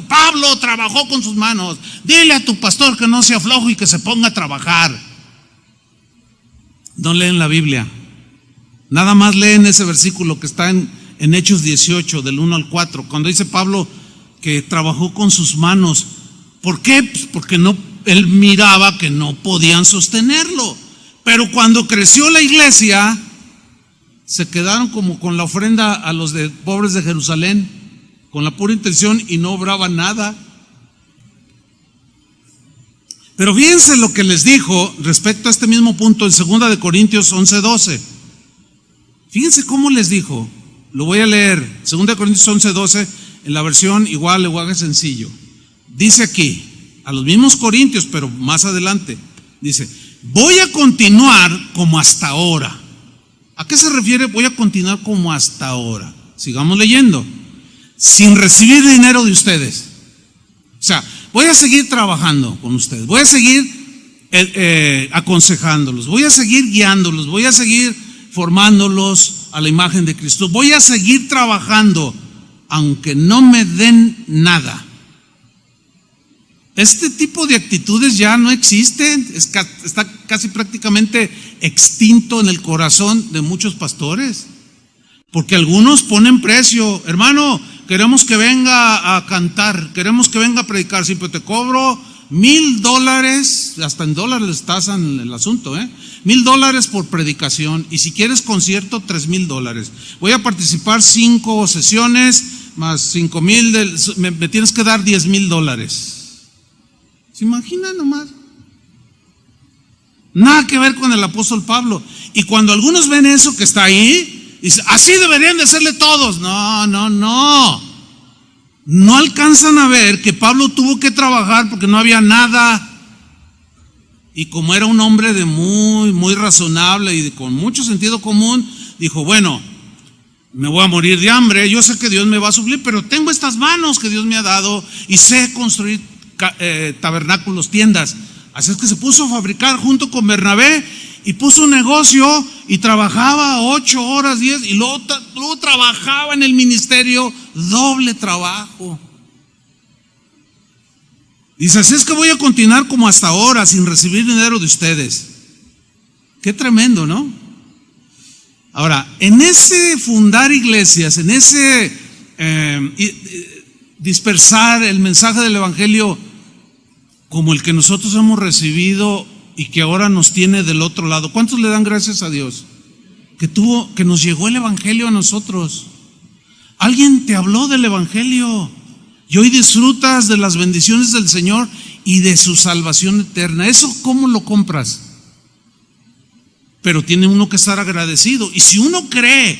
Pablo trabajó con sus manos. Dile a tu pastor que no sea flojo y que se ponga a trabajar. No leen la Biblia. Nada más leen ese versículo que está en Hechos 18, del 1 al 4, cuando dice Pablo que trabajó con sus manos. ¿Por qué? Pues porque él miraba que no podían sostenerlo. Pero cuando creció la iglesia, se quedaron como con la ofrenda a los pobres de Jerusalén, con la pura intención, y no obraba nada. Pero fíjense lo que les dijo respecto a este mismo punto en 2 de Corintios 11:12. Fíjense cómo les dijo. Lo voy a leer, 2 de Corintios 11:12, en la versión igual, lenguaje sencillo. Dice aquí, a los mismos corintios, pero más adelante, dice, voy a continuar como hasta ahora. ¿A qué se refiere? Voy a continuar como hasta ahora. Sigamos leyendo. Sin recibir dinero de ustedes. O sea, voy a seguir trabajando con ustedes, voy a seguir aconsejándolos, voy a seguir guiándolos, voy a seguir formándolos a la imagen de Cristo, voy a seguir trabajando, aunque no me den nada. Este tipo de actitudes ya no existen, está casi prácticamente extinto en el corazón de muchos pastores, porque algunos ponen precio. Hermano, queremos que venga a cantar, queremos que venga a predicar, sí, pero te cobro $1,000, hasta en dólares tasan el asunto, $1,000 por predicación, y si quieres concierto, $3,000. Voy a participar 5 sesiones, más 5,000, me tienes que dar $10,000. ¿Se imaginan nomás? Nada que ver con el apóstol Pablo. Y cuando algunos ven eso que está ahí, dicen, así deberían de serle todos. No alcanzan a ver que Pablo tuvo que trabajar porque no había nada. Y como era un hombre de muy razonable y con mucho sentido común, dijo, bueno, me voy a morir de hambre, yo sé que Dios me va a suplir, pero tengo estas manos que Dios me ha dado y sé construir tabernáculos, tiendas. Así es que se puso a fabricar junto con Bernabé y puso un negocio y trabajaba 8 horas, 10, y luego trabajaba en el ministerio, doble trabajo. Dice, así es que voy a continuar como hasta ahora, sin recibir dinero de ustedes. Qué tremendo, ¿no? Ahora, en ese fundar iglesias, en ese dispersar el mensaje del evangelio como el que nosotros hemos recibido y que ahora nos tiene del otro lado, ¿cuántos le dan gracias a Dios? Que nos llegó el evangelio a nosotros. Alguien te habló del evangelio y hoy disfrutas de las bendiciones del Señor y de su salvación eterna. ¿Eso cómo lo compras? Pero tiene uno que estar agradecido. Y si uno cree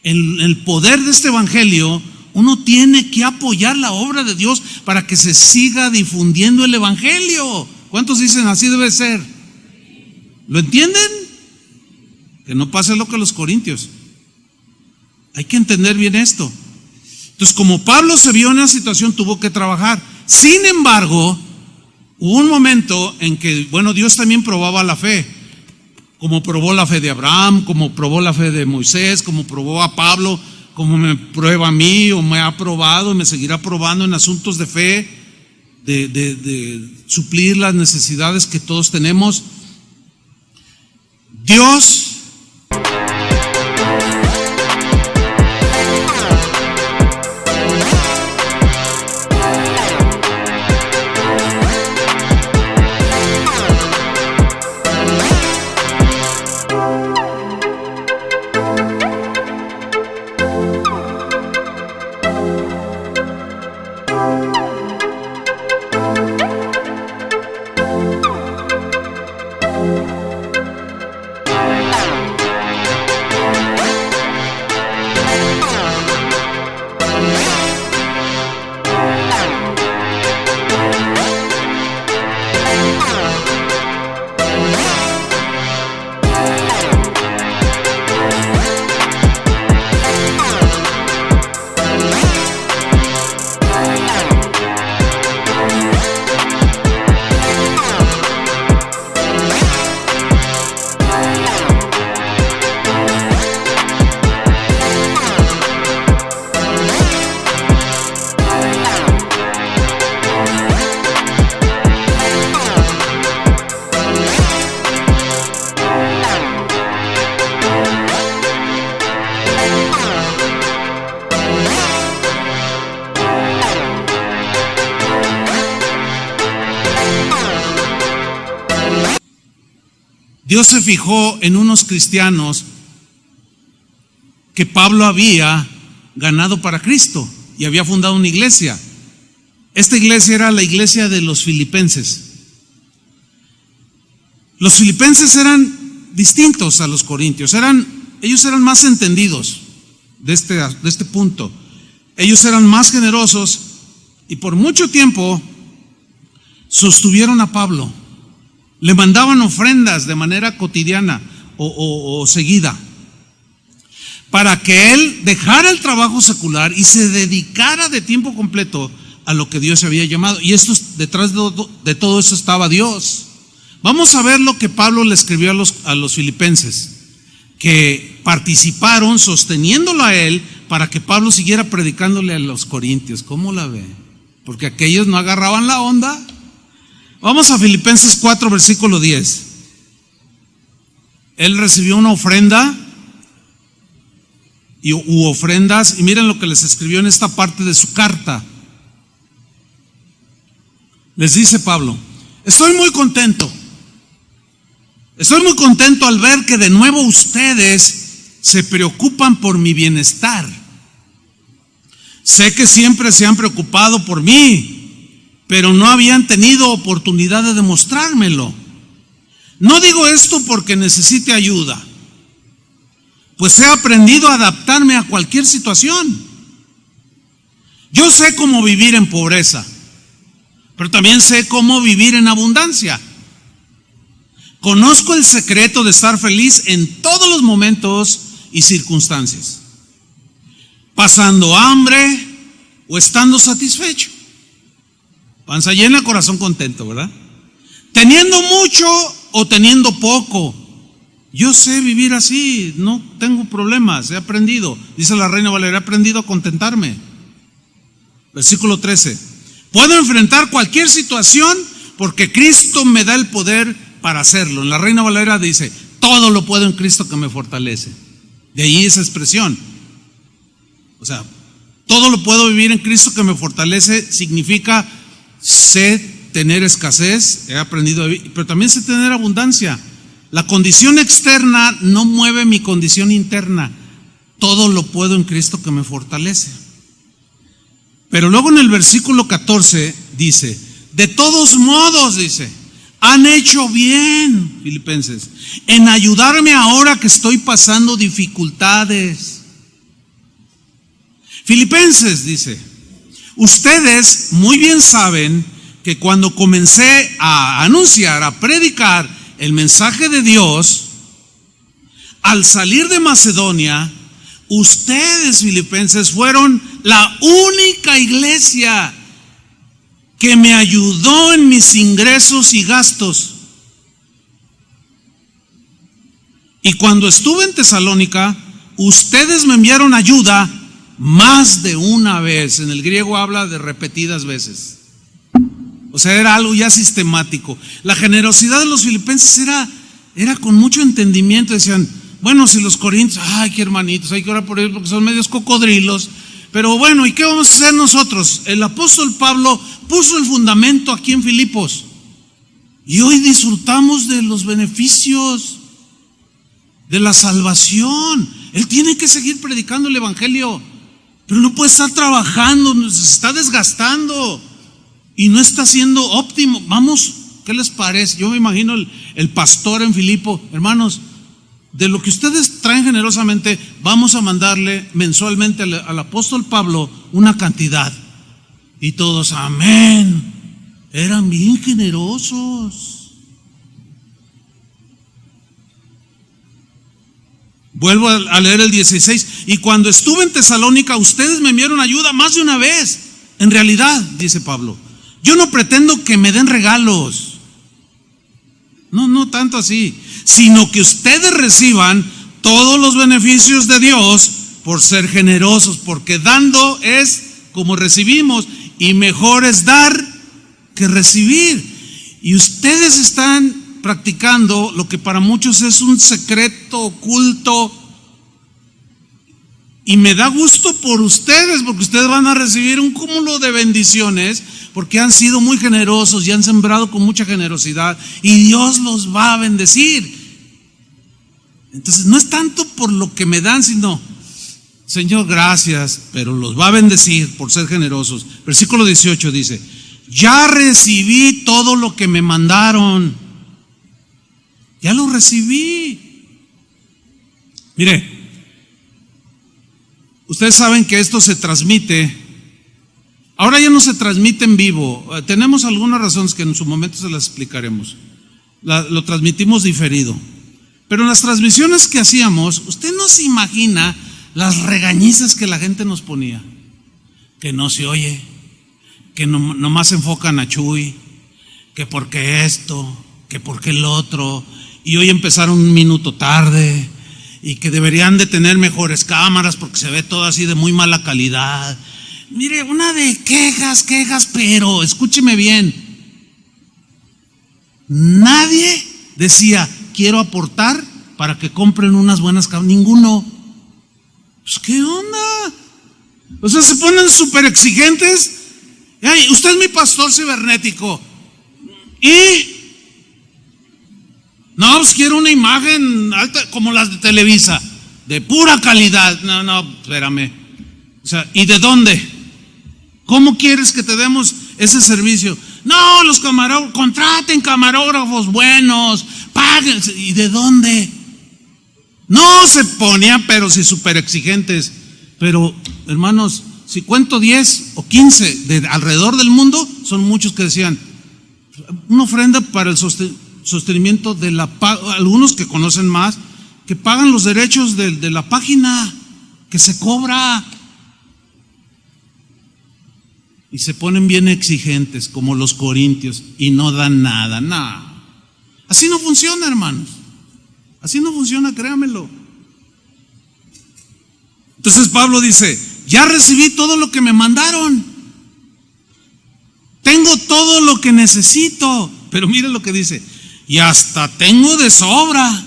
en el poder de este evangelio, uno tiene que apoyar la obra de Dios para que se siga difundiendo el evangelio. ¿Cuántos dicen así debe ser? ¿Lo entienden? Que no pase lo que los corintios. Hay que entender bien esto. Entonces, como Pablo se vio en una situación, tuvo que trabajar. Sin embargo, hubo un momento en que, bueno, Dios también probaba la fe, como probó la fe de Abraham, como probó la fe de Moisés, como probó a Pablo, como me prueba a mí o me ha probado y me seguirá probando en asuntos de fe, de suplir las necesidades que todos tenemos. Dios se fijó en unos cristianos que Pablo había ganado para Cristo y había fundado una iglesia. Esta iglesia era la iglesia de los filipenses. Los filipenses eran distintos a los corintios, ellos eran más entendidos de este punto. Ellos eran más generosos y por mucho tiempo sostuvieron a Pablo. Le mandaban ofrendas de manera cotidiana o seguida. para que él dejara el trabajo secular y se dedicara de tiempo completo a lo que Dios había llamado. Y detrás de todo eso estaba Dios. Vamos a ver lo que Pablo le escribió a los filipenses, que participaron sosteniéndolo a él para que Pablo siguiera predicándole a los corintios. ¿Cómo la ve? Porque aquellos no agarraban la onda. Vamos a Filipenses 4, versículo 10. Él recibió una ofrenda u ofrendas, y miren lo que les escribió en esta parte de su carta. Les dice Pablo: estoy muy contento al ver que de nuevo ustedes se preocupan por mi bienestar. Sé que siempre se han preocupado por mí, pero no habían tenido oportunidad de demostrármelo. No digo esto porque necesite ayuda, pues he aprendido a adaptarme a cualquier situación. Yo sé cómo vivir en pobreza, pero también sé cómo vivir en abundancia. Conozco el secreto de estar feliz en todos los momentos y circunstancias, pasando hambre o estando satisfecho. Panza llena, corazón contento, ¿verdad? Teniendo mucho o teniendo poco. Yo sé vivir así, no tengo problemas, he aprendido. Dice la Reina Valera: he aprendido a contentarme. Versículo 13. Puedo enfrentar cualquier situación porque Cristo me da el poder para hacerlo. En la Reina Valera dice: todo lo puedo en Cristo que me fortalece. De ahí esa expresión. O sea, todo lo puedo vivir en Cristo que me fortalece significa sé tener escasez, he aprendido a vivir, pero también sé tener abundancia. La condición externa no mueve mi condición interna. Todo lo puedo en Cristo que me fortalece. Pero luego en el versículo 14 dice: de todos modos, dice, han hecho bien, filipenses, en ayudarme ahora que estoy pasando dificultades. Filipenses, dice, ustedes muy bien saben que cuando comencé a anunciar, a predicar el mensaje de Dios, al salir de Macedonia, ustedes, filipenses, fueron la única iglesia que me ayudó en mis ingresos y gastos. Y cuando estuve en Tesalónica, ustedes me enviaron ayuda más de una vez. En el griego habla de repetidas veces. O sea, era algo ya sistemático. La generosidad de los filipenses era con mucho entendimiento. Decían: bueno, si los corintios, ay, qué hermanitos, hay que orar por ellos porque son medios cocodrilos. Pero bueno, ¿y qué vamos a hacer nosotros? El apóstol Pablo puso el fundamento aquí en Filipos y hoy disfrutamos de los beneficios de la salvación. Él tiene que seguir predicando el evangelio, pero no puede estar trabajando, se está desgastando y no está siendo óptimo. Vamos, ¿qué les parece? Yo me imagino el pastor en Filipo: hermanos, de lo que ustedes traen generosamente, vamos a mandarle mensualmente al apóstol Pablo una cantidad. Y todos: amén. Eran bien generosos. Vuelvo a leer el 16. Y cuando estuve en Tesalónica, ustedes me enviaron ayuda más de una vez. En realidad, dice Pablo, yo no pretendo que me den regalos. No tanto así, sino que ustedes reciban todos los beneficios de Dios por ser generosos, porque dando es como recibimos, y mejor es dar que recibir. Y ustedes están practicando lo que para muchos es un secreto oculto, y me da gusto por ustedes, porque ustedes van a recibir un cúmulo de bendiciones, porque han sido muy generosos y han sembrado con mucha generosidad, y Dios los va a bendecir. Entonces no es tanto por lo que me dan, sino: Señor, gracias, pero los va a bendecir por ser generosos. Versículo 18 dice: ya recibí todo lo que me mandaron. Ya lo recibí. Mire, ustedes saben que esto se transmite. Ahora ya no se transmite en vivo. Tenemos algunas razones que en su momento se las explicaremos. Lo transmitimos diferido. Pero en las transmisiones que hacíamos, usted no se imagina las regañizas que la gente nos ponía, que no se oye, que nomás enfocan a Chuy, que porque esto, que porque el otro, y hoy empezaron un minuto tarde, y que deberían de tener mejores cámaras porque se ve todo así de muy mala calidad. Mire, una de quejas, pero escúcheme bien, nadie decía, quiero aportar para que compren unas buenas cámaras, ninguno. Pues, ¿qué onda? O sea, se ponen súper exigentes. Ay, usted es mi pastor cibernético. Y no, pues quiero una imagen alta como las de Televisa, de pura calidad. No, espérame. O sea, ¿y de dónde? ¿Cómo quieres que te demos ese servicio? No, los camarógrafos, contraten camarógrafos buenos, paguen. ¿Y de dónde? No, se ponían, pero sí súper exigentes. Pero, hermanos, si cuento 10 o 15 de alrededor del mundo, son muchos que decían, una ofrenda para el sostenimiento de la página, algunos que conocen más, que pagan los derechos de la página, que se cobra. Y se ponen bien exigentes, como los corintios, y no dan nada, nada. Así no funciona, hermanos. Así no funciona, créamelo. Entonces Pablo dice, ya recibí todo lo que me mandaron. Tengo todo lo que necesito. Pero mire lo que dice, y hasta tengo de sobra.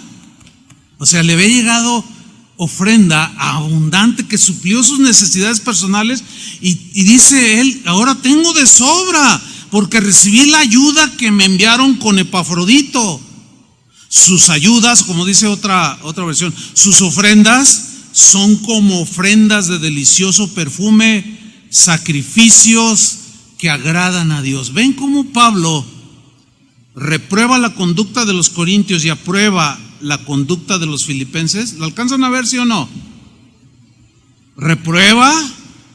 O sea, le había llegado ofrenda abundante que suplió sus necesidades personales y dice él, ahora tengo de sobra porque recibí la ayuda que me enviaron con Epafrodito. Sus ayudas, como dice otra versión, sus ofrendas son como ofrendas de delicioso perfume, sacrificios que agradan a Dios. ¿Ven cómo Pablo reprueba la conducta de los corintios y aprueba la conducta de los filipenses? ¿Lo alcanzan a ver, sí o no? Reprueba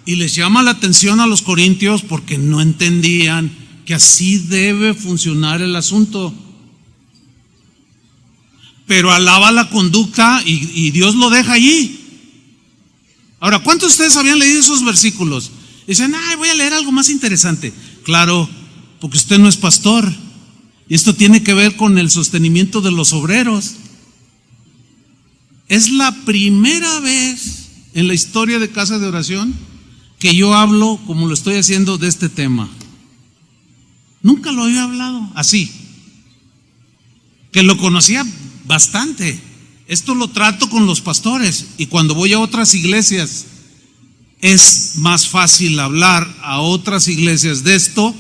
y les llama la atención a los corintios porque no entendían que así debe funcionar el asunto. Pero alaba la conducta y Dios lo deja allí. Ahora, ¿cuántos de ustedes habían leído esos versículos? Dicen, ay, voy a leer algo más interesante. Claro, porque usted no es pastor. Y esto tiene que ver con el sostenimiento de los obreros. Es la primera vez en la historia de Casa de Oración que yo hablo, como lo estoy haciendo, de este tema. Nunca lo había hablado así. Que lo conocía bastante. Esto lo trato con los pastores y cuando voy a otras iglesias es más fácil hablar a otras iglesias de esto,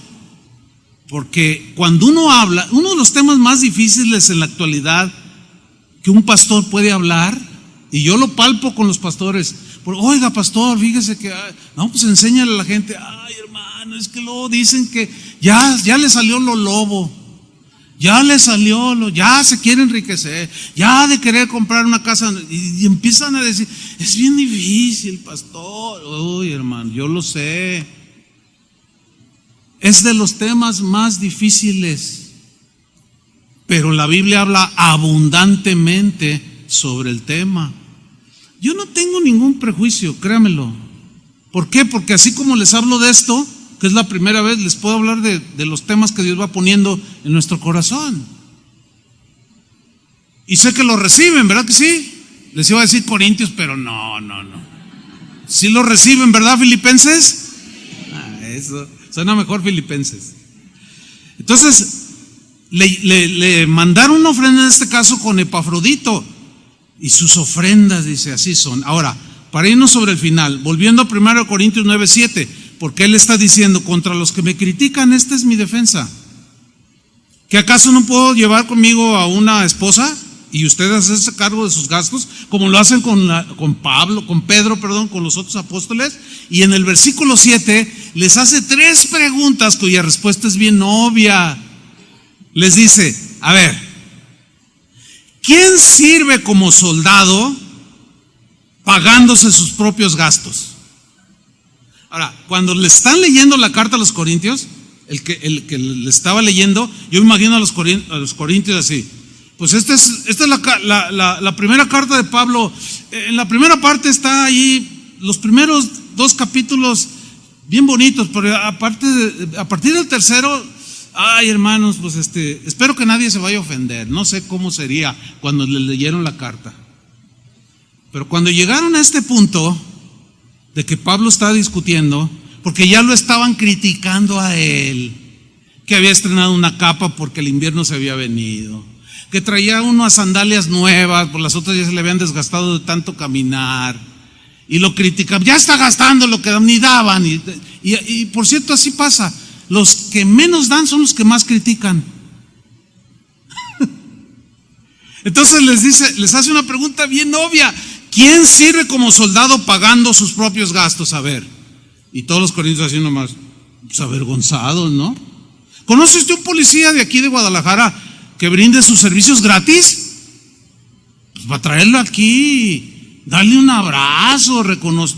porque cuando uno habla, uno de los temas más difíciles en la actualidad que un pastor puede hablar, y yo lo palpo con los pastores, oiga pastor, fíjese que, no, pues enséñale a la gente, ay hermano, es que luego dicen que ya le salió lo lobo, ya le salió ya se quiere enriquecer, ya de querer comprar una casa, y empiezan a decir, es bien difícil pastor, uy hermano, yo lo sé, es de los temas más difíciles, pero la Biblia habla abundantemente sobre el tema. Yo no tengo ningún prejuicio, créamelo. ¿Por qué? Porque así como les hablo de esto, que es la primera vez, les puedo hablar de los temas que Dios va poniendo en nuestro corazón. Y sé que lo reciben, ¿verdad que sí? Les iba a decir Corintios, pero no. ¿Sí lo reciben, verdad, Filipenses? Eso, suena mejor Filipenses. Entonces, le mandaron una ofrenda en este caso con Epafrodito. Y sus ofrendas, dice, así son. Ahora, para irnos sobre el final, volviendo a 1 Corintios 9:7, porque él está diciendo, contra los que me critican, esta es mi defensa. ¿Que acaso no puedo llevar conmigo a una esposa y ustedes hacerse cargo de sus gastos, como lo hacen con Pedro, con los otros apóstoles? Y en el versículo 7 les hace 3 preguntas cuya respuesta es bien obvia. Les dice, a ver, ¿quién sirve como soldado pagándose sus propios gastos? Ahora, cuando le están leyendo la carta a los corintios, el que le estaba leyendo, yo me imagino a los corintios así, Pues esta es la primera carta de Pablo. En la primera parte está ahí los primeros 2 capítulos bien bonitos, pero a partir del tercero, ay hermanos, pues espero que nadie se vaya a ofender. No sé cómo sería cuando le leyeron la carta. Pero cuando llegaron a este punto de que Pablo estaba discutiendo, porque ya lo estaban criticando a él, que había estrenado una capa porque el invierno se había venido, que traía unas sandalias nuevas, por las otras ya se le habían desgastado de tanto caminar, y lo criticaban, ya está gastando lo que ni daban, y por cierto así pasa, los que menos dan son los que más critican. Entonces les hace una pregunta bien obvia: ¿quién sirve como soldado pagando sus propios gastos? A ver, y todos los corintios así nomás, pues avergonzados, ¿no? ¿Conoce usted un policía de aquí de Guadalajara que brinde sus servicios gratis? Pues para traerlo aquí, darle un abrazo,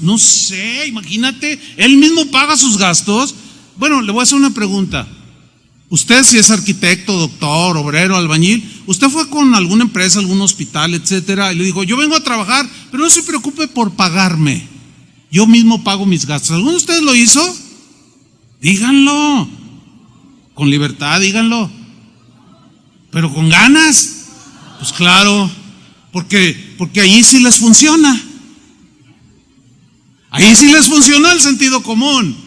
no sé, imagínate, él mismo paga sus gastos. Bueno, le voy a hacer una pregunta. Usted, si es arquitecto, doctor, obrero, albañil, usted fue con alguna empresa, algún hospital, etcétera, y le dijo: yo vengo a trabajar, pero no se preocupe por pagarme, yo mismo pago mis gastos. ¿Alguno de ustedes lo hizo? Díganlo, con libertad, díganlo, pero con ganas. Pues claro, porque ahí sí les funciona. Ahí sí les funciona el sentido común.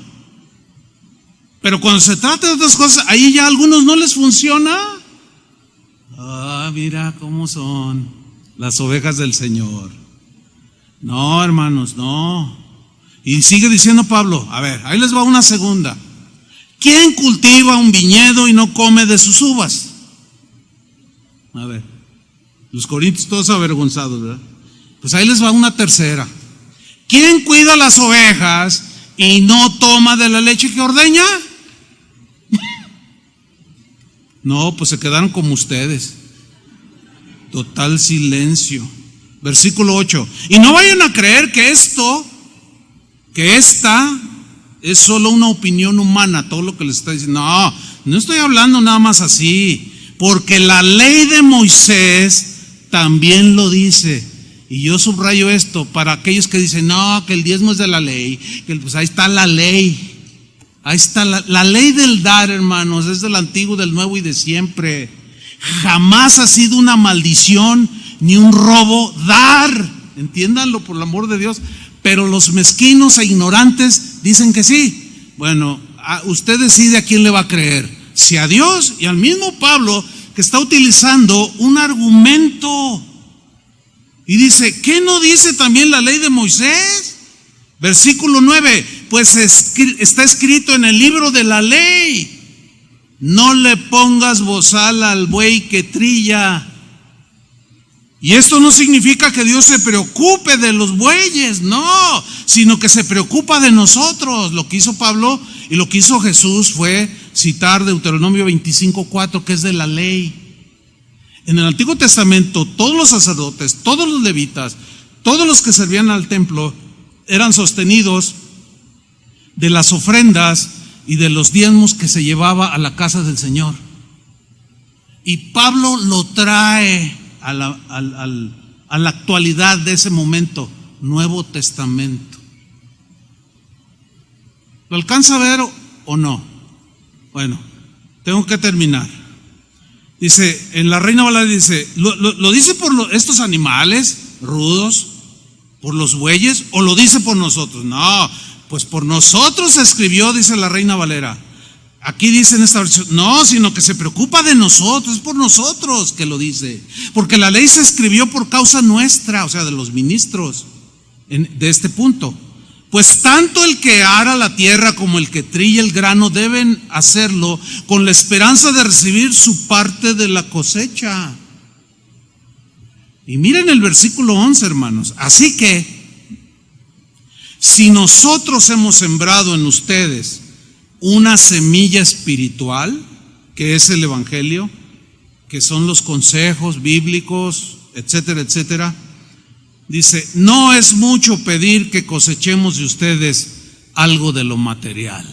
Pero cuando se trata de otras cosas, ahí ya a algunos no les funciona. Ah, mira cómo son las ovejas del Señor. No, hermanos, no. Y sigue diciendo Pablo, a ver, ahí les va una segunda. ¿Quién cultiva un viñedo y no come de sus uvas? A ver, los corintios todos avergonzados, ¿verdad? Pues ahí les va una tercera. ¿Quién cuida las ovejas y no toma de la leche que ordeña? No, pues se quedaron como ustedes. Total silencio. Versículo 8. Y no vayan a creer que esta es solo una opinión humana, todo lo que les está diciendo. No estoy hablando nada más así, porque la ley de Moisés también lo dice. Y yo subrayo esto para aquellos que dicen, no, que el diezmo es de la ley, que pues ahí está la ley. Ahí está la ley del dar, hermanos, es del antiguo, del nuevo y de siempre. Jamás ha sido una maldición ni un robo dar, entiéndanlo por el amor de Dios. Pero los mezquinos e ignorantes dicen que sí. Bueno, usted decide a quién le va a creer, si a Dios y al mismo Pablo, que está utilizando un argumento y dice, ¿qué no dice también la ley de Moisés? Versículo 9, pues está escrito en el libro de la ley: no le pongas bozal al buey que trilla. Y esto no significa que Dios se preocupe de los bueyes, no, sino que se preocupa de nosotros. Lo que hizo Pablo y lo que hizo Jesús fue citar Deuteronomio 25:4, que es de la ley. En el Antiguo Testamento, todos los sacerdotes, todos los levitas, todos los que servían al templo eran sostenidos de las ofrendas y de los diezmos que se llevaba a la casa del Señor. Y Pablo lo trae a la actualidad de ese momento, Nuevo Testamento. ¿Lo alcanza a ver o no? Bueno, tengo que terminar. Dice, en la Reina Valera dice, ¿lo dice por estos animales rudos, por los bueyes, o lo dice por nosotros? No, pues por nosotros se escribió, dice la Reina Valera. Aquí dice en esta versión, no, sino que se preocupa de nosotros, es por nosotros que lo dice. Porque la ley se escribió por causa nuestra, o sea, de los ministros de este punto. Pues tanto el que ara la tierra como el que trilla el grano deben hacerlo con la esperanza de recibir su parte de la cosecha. Y miren el versículo 11, hermanos. Así que, si nosotros hemos sembrado en ustedes una semilla espiritual, que es el Evangelio, que son los consejos bíblicos, etcétera, etcétera, dice, no es mucho pedir que cosechemos de ustedes algo de lo material.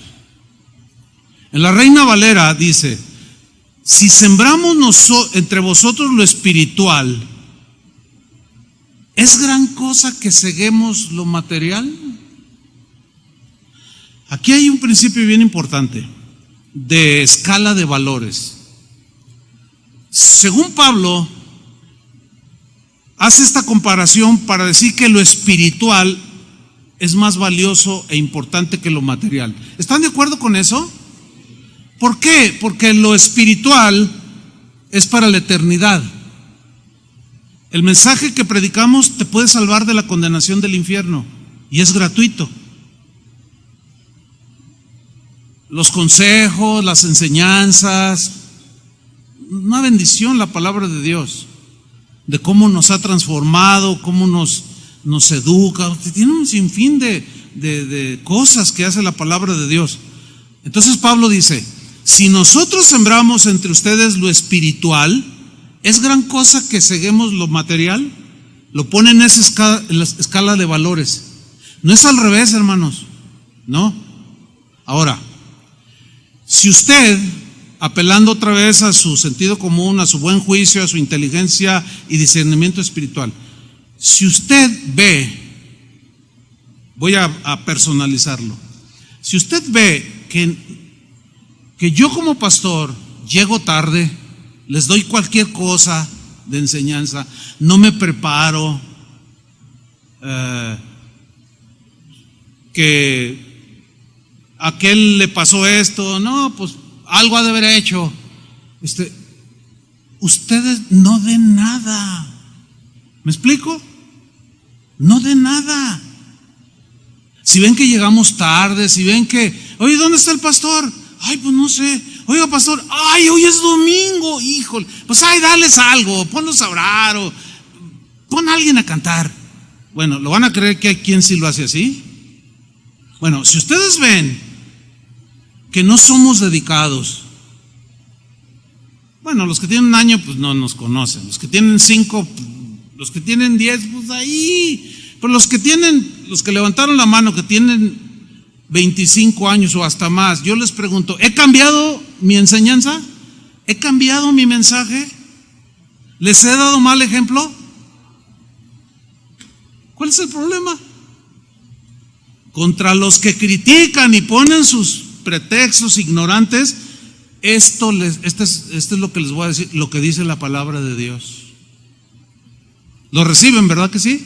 En la Reina Valera dice, si sembramos entre vosotros lo espiritual, ¿es gran cosa que ceguemos lo material? Aquí hay un principio bien importante de escala de valores. Según Pablo, hace esta comparación para decir que lo espiritual es más valioso e importante que lo material. ¿Están de acuerdo con eso? ¿Por qué? Porque lo espiritual es para la eternidad. El mensaje que predicamos te puede salvar de la condenación del infierno y es gratuito. Los consejos, las enseñanzas, una bendición la palabra de Dios, de cómo nos ha transformado, cómo nos educa. Tiene un sinfín de cosas que hace la palabra de Dios. Entonces Pablo dice, si nosotros sembramos entre ustedes lo espiritual, ¿es gran cosa que ceguemos lo material? Lo pone en esa escala de valores. No es al revés, hermanos, no. Ahora, si usted, apelando otra vez a su sentido común, a su buen juicio, a su inteligencia y discernimiento espiritual, si usted ve, voy a personalizarlo, si usted ve que yo como pastor llego tarde, les doy cualquier cosa de enseñanza, no me preparo, que a aquel le pasó esto, no, pues algo ha de haber hecho. Ustedes no den nada. ¿Me explico? No den nada. Si ven que llegamos tarde, si ven que, oye, ¿dónde está el pastor? Ay, pues no sé. Oiga, pastor, ay, hoy es domingo, híjole. Pues ay, dales algo, ponlos a orar o pon a alguien a cantar. Bueno, ¿lo van a creer que hay quien sí lo hace así? Bueno, si ustedes ven que no somos dedicados, bueno, los que tienen un año pues no nos conocen, los que tienen 5, los que tienen 10, pues ahí, pero los que levantaron la mano, que tienen 25 años o hasta más, yo les pregunto, ¿he cambiado mi enseñanza? ¿He cambiado mi mensaje? ¿Les he dado mal ejemplo? ¿Cuál es el problema? Contra los que critican y ponen sus pretextos ignorantes, esto es lo que les voy a decir, lo que dice la palabra de Dios. ¿Lo reciben, verdad que sí?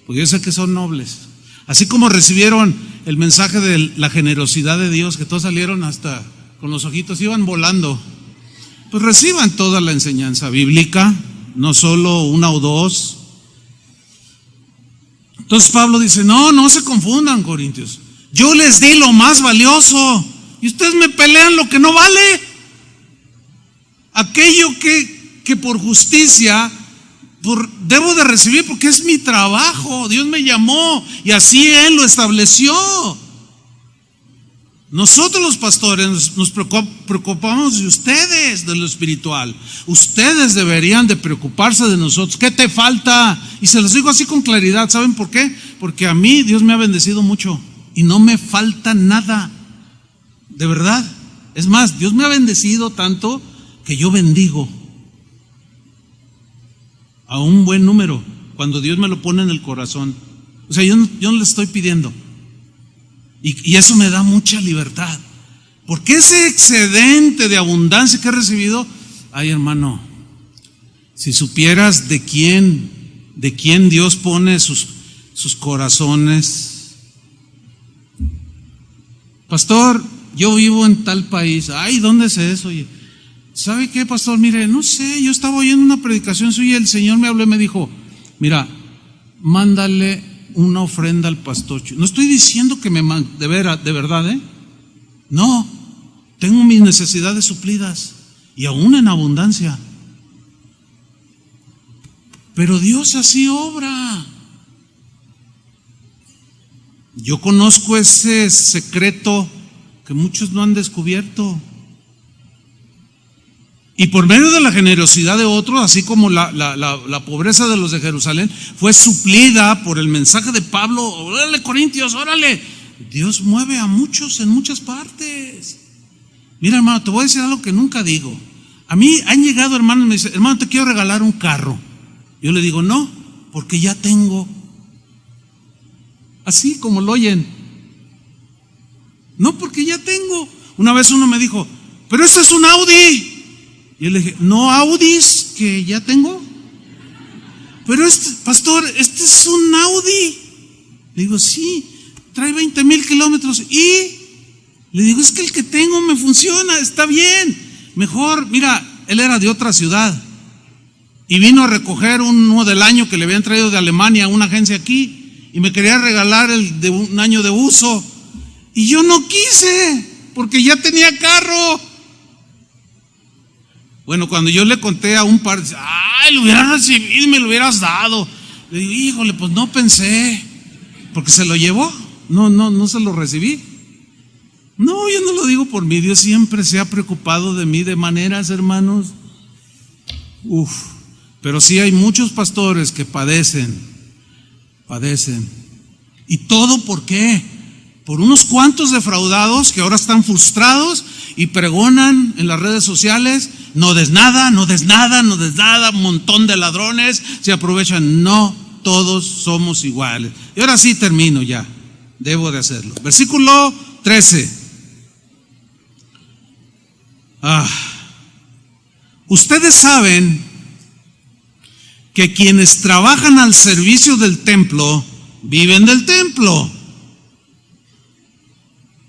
Porque yo sé que son nobles. Así como recibieron el mensaje de la generosidad de Dios, que todos salieron hasta con los ojitos, iban volando. Pues reciban toda la enseñanza bíblica, no solo una o dos. Entonces Pablo dice, no se confundan, corintios. Yo les di lo más valioso y ustedes me pelean lo que no vale. Aquello que por justicia debo de recibir porque es mi trabajo. Dios me llamó y así Él lo estableció. Nosotros los pastores nos preocupamos de ustedes, de lo espiritual. Ustedes deberían de preocuparse de nosotros. ¿Qué te falta? Y se los digo así con claridad. ¿Saben por qué? Porque a mí Dios me ha bendecido mucho y no me falta nada. De verdad. Es más, Dios me ha bendecido tanto que yo bendigo a un buen número cuando Dios me lo pone en el corazón. O sea, yo no le estoy pidiendo. Y eso me da mucha libertad. Porque ese excedente de abundancia que he recibido, ay hermano, si supieras de quién Dios pone sus corazones. Pastor, yo vivo en tal país. Ay, ¿dónde es eso? Oye, ¿sabe qué, pastor? Mire, no sé, yo estaba oyendo una predicación suya y el Señor me habló y me dijo, mira, mándale una ofrenda al pastor. No estoy diciendo que me mande, de verdad, no, tengo mis necesidades suplidas y aún en abundancia. Pero Dios así obra. Yo conozco ese secreto que muchos no han descubierto. Y por medio de la generosidad de otros, así como la pobreza de los de Jerusalén fue suplida por el mensaje de Pablo, órale Corintios, órale. Dios mueve a muchos en muchas partes. Mira hermano, te voy a decir algo que nunca digo. A mí han llegado hermanos y me dicen, hermano, te quiero regalar un carro. Yo le digo, no, porque ya tengo. Así como lo oyen. No, porque ya tengo. Una vez uno me dijo, pero este es un Audi. Y yo le dije, no, Audis que ya tengo. Pero pastor, este es un Audi. Le digo, sí, trae 20,000 kilómetros. Y le digo, es que el que tengo me funciona, está bien. Mejor, mira, él era de otra ciudad y vino a recoger uno del año que le habían traído de Alemania a una agencia aquí y me quería regalar el de un año de uso. Y yo no quise, porque ya tenía carro. Bueno, cuando yo le conté a un par, ay, lo hubieras recibido y me lo hubieras dado. Le digo, híjole, pues no pensé, porque se lo llevó. No se lo recibí. No, yo no lo digo por mí. Dios siempre se ha preocupado de mí de maneras, hermanos. Pero sí hay muchos pastores que padecen. ¿Y todo por qué? Por unos cuantos defraudados que ahora están frustrados y pregonan en las redes sociales, no des nada, un montón de ladrones se aprovechan. No, todos somos iguales. Y ahora sí termino ya, debo de hacerlo. Versículo 13. Ustedes saben que quienes trabajan al servicio del templo viven del templo.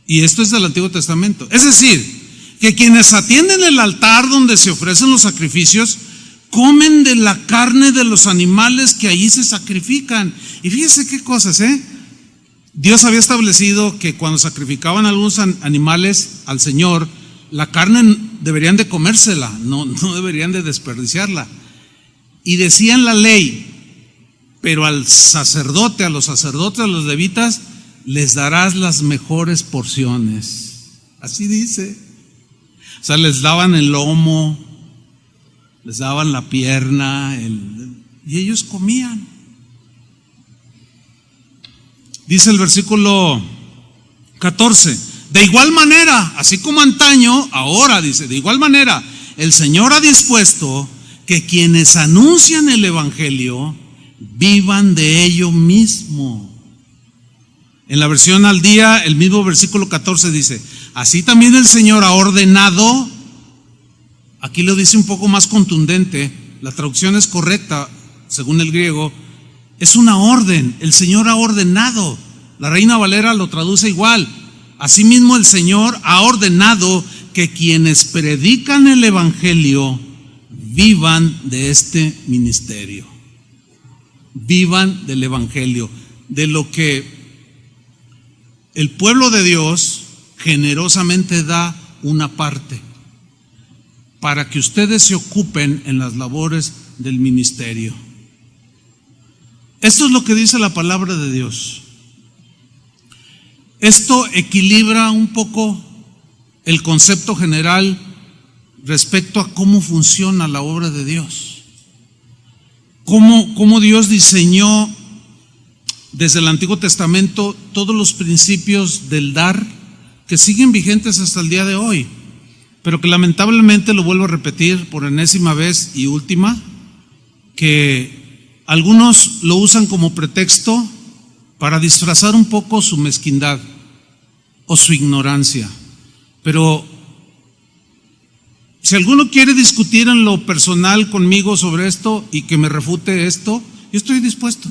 Y esto es del Antiguo Testamento. Es decir, que quienes atienden el altar donde se ofrecen los sacrificios comen de la carne de los animales que allí se sacrifican. Y fíjense qué cosas, Dios había establecido que cuando sacrificaban algunos animales al Señor, la carne deberían de comérsela, no deberían de desperdiciarla. Y decía en la ley, pero a los sacerdotes, a los levitas, les darás las mejores porciones. Así dice. O sea, les daban el lomo, les daban la pierna, y ellos comían. Dice el versículo 14, de igual manera, así como antaño, ahora dice, de igual manera, el Señor ha dispuesto que quienes anuncian el Evangelio vivan de ello mismo. En la versión al día, el mismo versículo 14 dice, así también el Señor ha ordenado, aquí lo dice un poco más contundente, la traducción es correcta, según el griego, es una orden, el Señor ha ordenado. La Reina Valera lo traduce igual. Asimismo el Señor ha ordenado que quienes predican el Evangelio vivan de este ministerio. Vivan del Evangelio, de lo que el pueblo de Dios generosamente da una parte para que ustedes se ocupen en las labores del ministerio. Esto es lo que dice la palabra de Dios. Esto equilibra un poco el concepto general respecto a cómo funciona la obra de Dios. Cómo Dios diseñó desde el Antiguo Testamento todos los principios del dar que siguen vigentes hasta el día de hoy, pero que lamentablemente, lo vuelvo a repetir por enésima vez y última, que algunos lo usan como pretexto para disfrazar un poco su mezquindad o su ignorancia. Pero si alguno quiere discutir en lo personal conmigo sobre esto y que me refute esto, yo estoy dispuesto.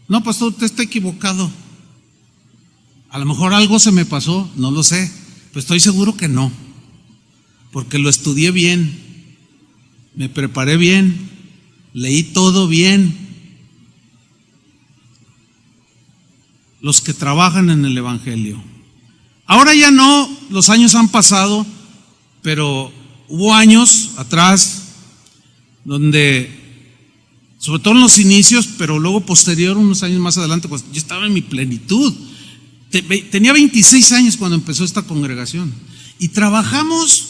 No, pastor, usted está equivocado. A lo mejor algo se me pasó, no lo sé, pero estoy seguro que no, porque lo estudié bien, me preparé bien, leí todo bien. Los que trabajan en el Evangelio. Ahora ya no, los años han pasado, pero hubo años atrás donde, sobre todo en los inicios, pero luego posterior, unos años más adelante, pues yo estaba en mi plenitud. Tenía 26 años cuando empezó esta congregación y trabajamos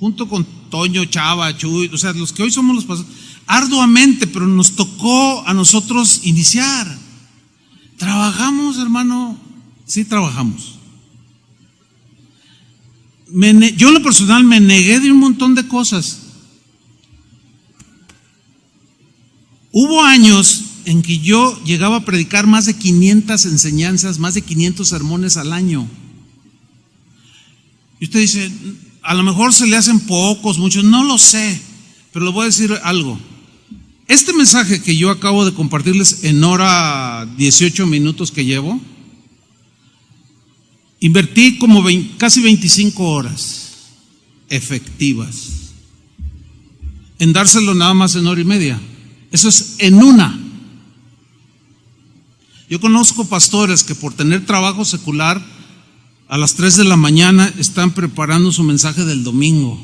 junto con Toño, Chava, Chuy, o sea, los que hoy somos los pastores, arduamente, pero nos tocó a nosotros iniciar. Trabajamos, hermano, sí trabajamos. yo en lo personal me negué de un montón de cosas. Hubo años en que yo llegaba a predicar más de 500 enseñanzas, más de 500 sermones al año. Y usted dice, a lo mejor se le hacen pocos, muchos, no lo sé, pero le voy a decir algo. Este mensaje que yo acabo de compartirles en hora 18 minutos que llevo, invertí como casi 25 horas efectivas en dárselo nada más en hora y media. Eso es en una. Yo conozco pastores que por tener trabajo secular a las 3 de la mañana están preparando su mensaje del domingo.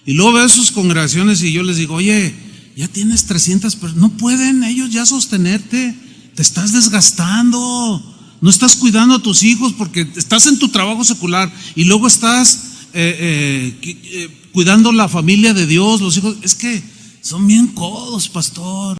Y luego veo sus congregaciones y yo les digo, oye, ya tienes 300 personas, no pueden ellos ya sostenerte, te estás desgastando, no estás cuidando a tus hijos porque estás en tu trabajo secular y luego estás cuidando la familia de Dios, los hijos, es que son bien codos, pastor.